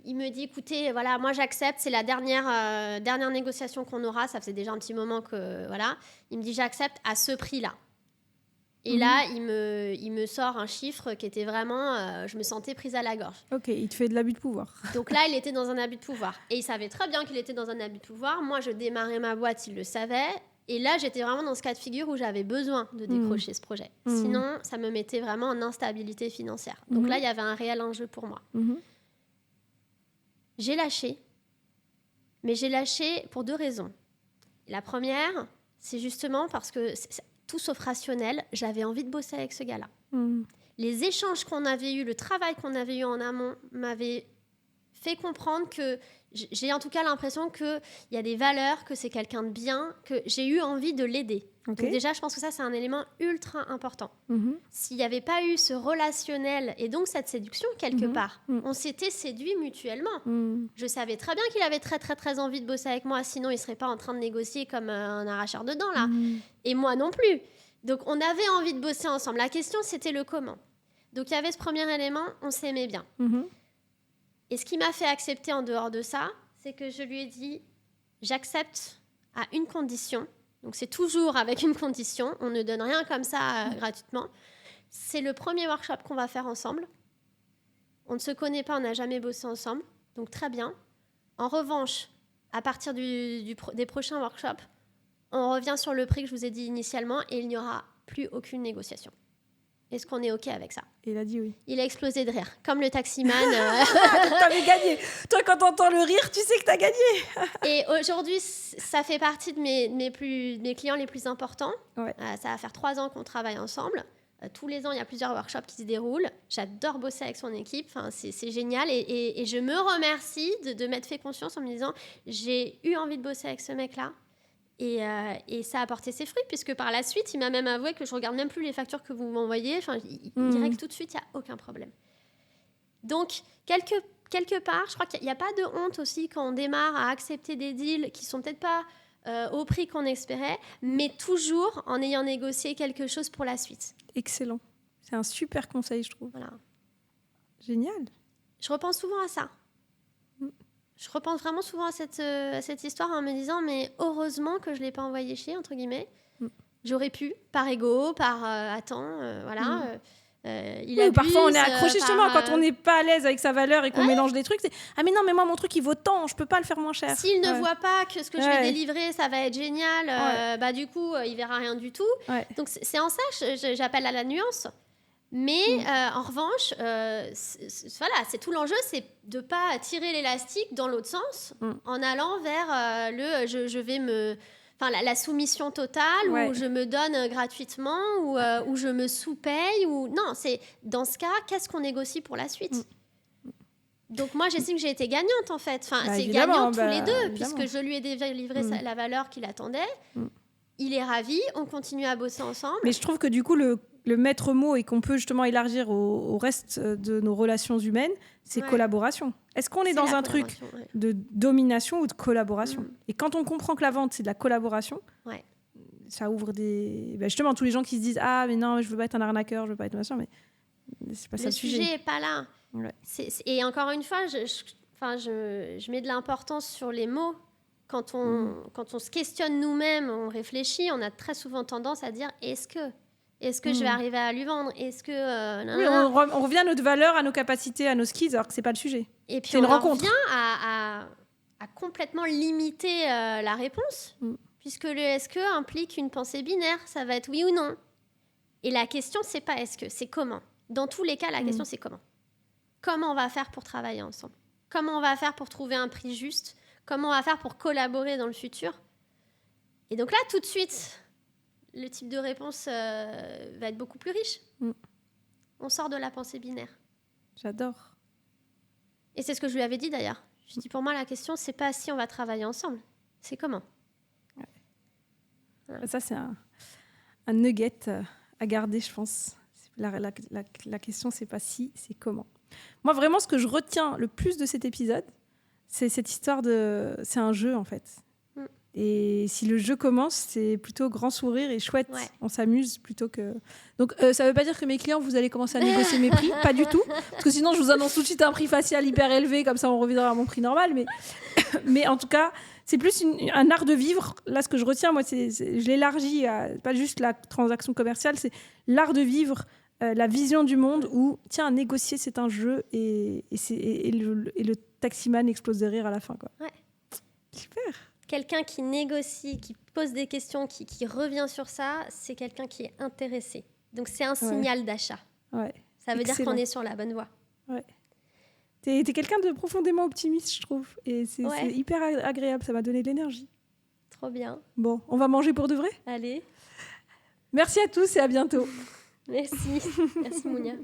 il me dit, écoutez, voilà, moi j'accepte, c'est la dernière négociation qu'on aura, ça faisait déjà un petit moment que, voilà. Il me dit, j'accepte à ce prix-là. Et là, il me sort un chiffre qui était vraiment... je me sentais prise à la gorge.
Ok, il te fait de l'abus de pouvoir.
Donc là, il était dans un abus de pouvoir. Et il savait très bien qu'il était dans un abus de pouvoir. Moi, je démarrais ma boîte, il le savait. Et là, j'étais vraiment dans ce cas de figure où j'avais besoin de décrocher ce projet. Sinon, ça me mettait vraiment en instabilité financière. Donc là, il y avait un réel enjeu pour moi. J'ai lâché. Mais j'ai lâché pour 2 raisons. La première, c'est justement parce que... tout sauf rationnel, j'avais envie de bosser avec ce gars-là. Les échanges qu'on avait eus, le travail qu'on avait eu en amont m'avait fait comprendre que j'ai en tout cas l'impression qu'il y a des valeurs, que c'est quelqu'un de bien, que j'ai eu envie de l'aider. Donc déjà, je pense que ça, c'est un élément ultra important. S'il n'y avait pas eu ce relationnel et donc cette séduction quelque part, on s'était séduits mutuellement. Je savais très bien qu'il avait très, très, très envie de bosser avec moi, sinon il ne serait pas en train de négocier comme un arracheur de dents, là. Et moi non plus. Donc, on avait envie de bosser ensemble. La question, c'était le comment. Donc, il y avait ce premier élément, on s'aimait bien. Et ce qui m'a fait accepter en dehors de ça, c'est que je lui ai dit, j'accepte à une condition. Donc, c'est toujours avec une condition. On ne donne rien comme ça gratuitement. C'est le premier workshop qu'on va faire ensemble. On ne se connaît pas, on n'a jamais bossé ensemble. Donc, très bien. En revanche, à partir des prochains workshops, on revient sur le prix que je vous ai dit initialement et il n'y aura plus aucune négociation. Est-ce qu'on est OK avec ça ?
Et il a dit oui.
Il a explosé de rire, comme le taximan.
T'avais gagné. Toi, quand t'entends le rire, tu sais que t'as gagné.
Et aujourd'hui, ça fait partie de mes clients les plus importants.
Ouais.
Ça va faire 3 ans qu'on travaille ensemble. Tous les ans, il y a plusieurs workshops qui se déroulent. J'adore bosser avec son équipe. Enfin, c'est génial. Et je me remercie de m'être fait confiance en me disant, j'ai eu envie de bosser avec ce mec-là. Et ça a porté ses fruits, puisque par la suite, il m'a même avoué que je ne regarde même plus les factures que vous m'envoyez. Enfin, il dirait que tout de suite, il n'y a aucun problème. Donc, quelque part, je crois qu'il n'y a pas de honte aussi quand on démarre à accepter des deals qui ne sont peut-être pas au prix qu'on espérait, mais toujours en ayant négocié quelque chose pour la suite.
Excellent. C'est un super conseil, je trouve.
Voilà.
Génial.
Je repense souvent à ça. Je repense vraiment souvent à cette histoire en me disant, mais heureusement que je ne l'ai pas envoyé chier, entre guillemets. J'aurais pu, par ego, par voilà. Il abuse,
parfois on est accroché justement quand on n'est pas à l'aise avec sa valeur et qu'on mélange des trucs. C'est ah mais non, mais moi mon truc il vaut tant, je peux pas le faire moins cher.
S'il ne voit pas que ce que je vais délivrer, ça va être génial, bah du coup il verra rien du tout. Donc c'est en ça que j'appelle à la nuance. Mais en revanche, voilà, c'est tout l'enjeu, c'est de pas tirer l'élastique dans l'autre sens en allant vers je vais me... Enfin, la soumission totale, où je me donne gratuitement, où je me sous-paye. Non, c'est dans ce cas, qu'est-ce qu'on négocie pour la suite ? Donc moi, j'estime que j'ai été gagnante, en fait. Enfin, c'est gagnant tous les deux, puisque je lui ai délivré la valeur qu'il attendait. Il est ravi, on continue à bosser ensemble.
Mais je trouve que du coup, le maître mot et qu'on peut justement élargir au reste de nos relations humaines, c'est collaboration. Est-ce qu'on est dans un truc de domination ou de collaboration ? Et quand on comprend que la vente, c'est de la collaboration, ça ouvre des... Ben justement, tous les gens qui se disent « Ah, mais non, je veux pas être un arnaqueur, je veux pas être machin », mais c'est pas ça le sujet.
Le sujet n'est pas là. Et encore une fois, je mets de l'importance sur les mots. Quand on se questionne nous-mêmes, on réfléchit, on a très souvent tendance à dire « Est-ce que je vais arriver à lui vendre ? Est-ce que...
on revient à notre valeur, à nos capacités, à nos skills, alors que c'est pas le sujet.
Et puis
c'est une rencontre.
Revient à complètement limiter la réponse, puisque le est-ce que implique une pensée binaire, ça va être oui ou non. Et la question, c'est pas est-ce que, c'est comment. Dans tous les cas, la question, c'est comment. Comment on va faire pour travailler ensemble ? Comment on va faire pour trouver un prix juste ? Comment on va faire pour collaborer dans le futur ? Et donc là, tout de suite, le type de réponse va être beaucoup plus riche. On sort de la pensée binaire.
J'adore.
Et c'est ce que je lui avais dit d'ailleurs. Je dis pour moi, la question, c'est pas si on va travailler ensemble, c'est comment.
Voilà. Ça, c'est un nugget à garder, je pense. La question, c'est pas si, c'est comment. Moi, vraiment, ce que je retiens le plus de cet épisode, c'est cette histoire de... C'est un jeu, en fait. Et si le jeu commence, c'est plutôt grand sourire et chouette. On s'amuse plutôt que... Donc, ça ne veut pas dire que mes clients, vous allez commencer à négocier mes prix. Pas du tout. Parce que sinon, je vous annonce tout de suite un prix facial hyper élevé. Comme ça, on reviendra à mon prix normal. Mais en tout cas, c'est plus un art de vivre. Là, ce que je retiens, moi, je l'élargis à pas juste la transaction commerciale. C'est l'art de vivre, la vision du monde où, tiens, négocier, c'est un jeu. Et le taximan explose de rire à la fin, quoi. Super.
Quelqu'un qui négocie, qui pose des questions, qui revient sur ça, c'est quelqu'un qui est intéressé. Donc, c'est un signal d'achat. Ça veut dire qu'on est sur la bonne voie. T'es
quelqu'un de profondément optimiste, je trouve. Et c'est hyper agréable. Ça m'a donné de l'énergie.
Trop bien.
Bon, on va manger pour de vrai ?
Allez.
Merci à tous et à bientôt.
Merci. Merci, Mounia.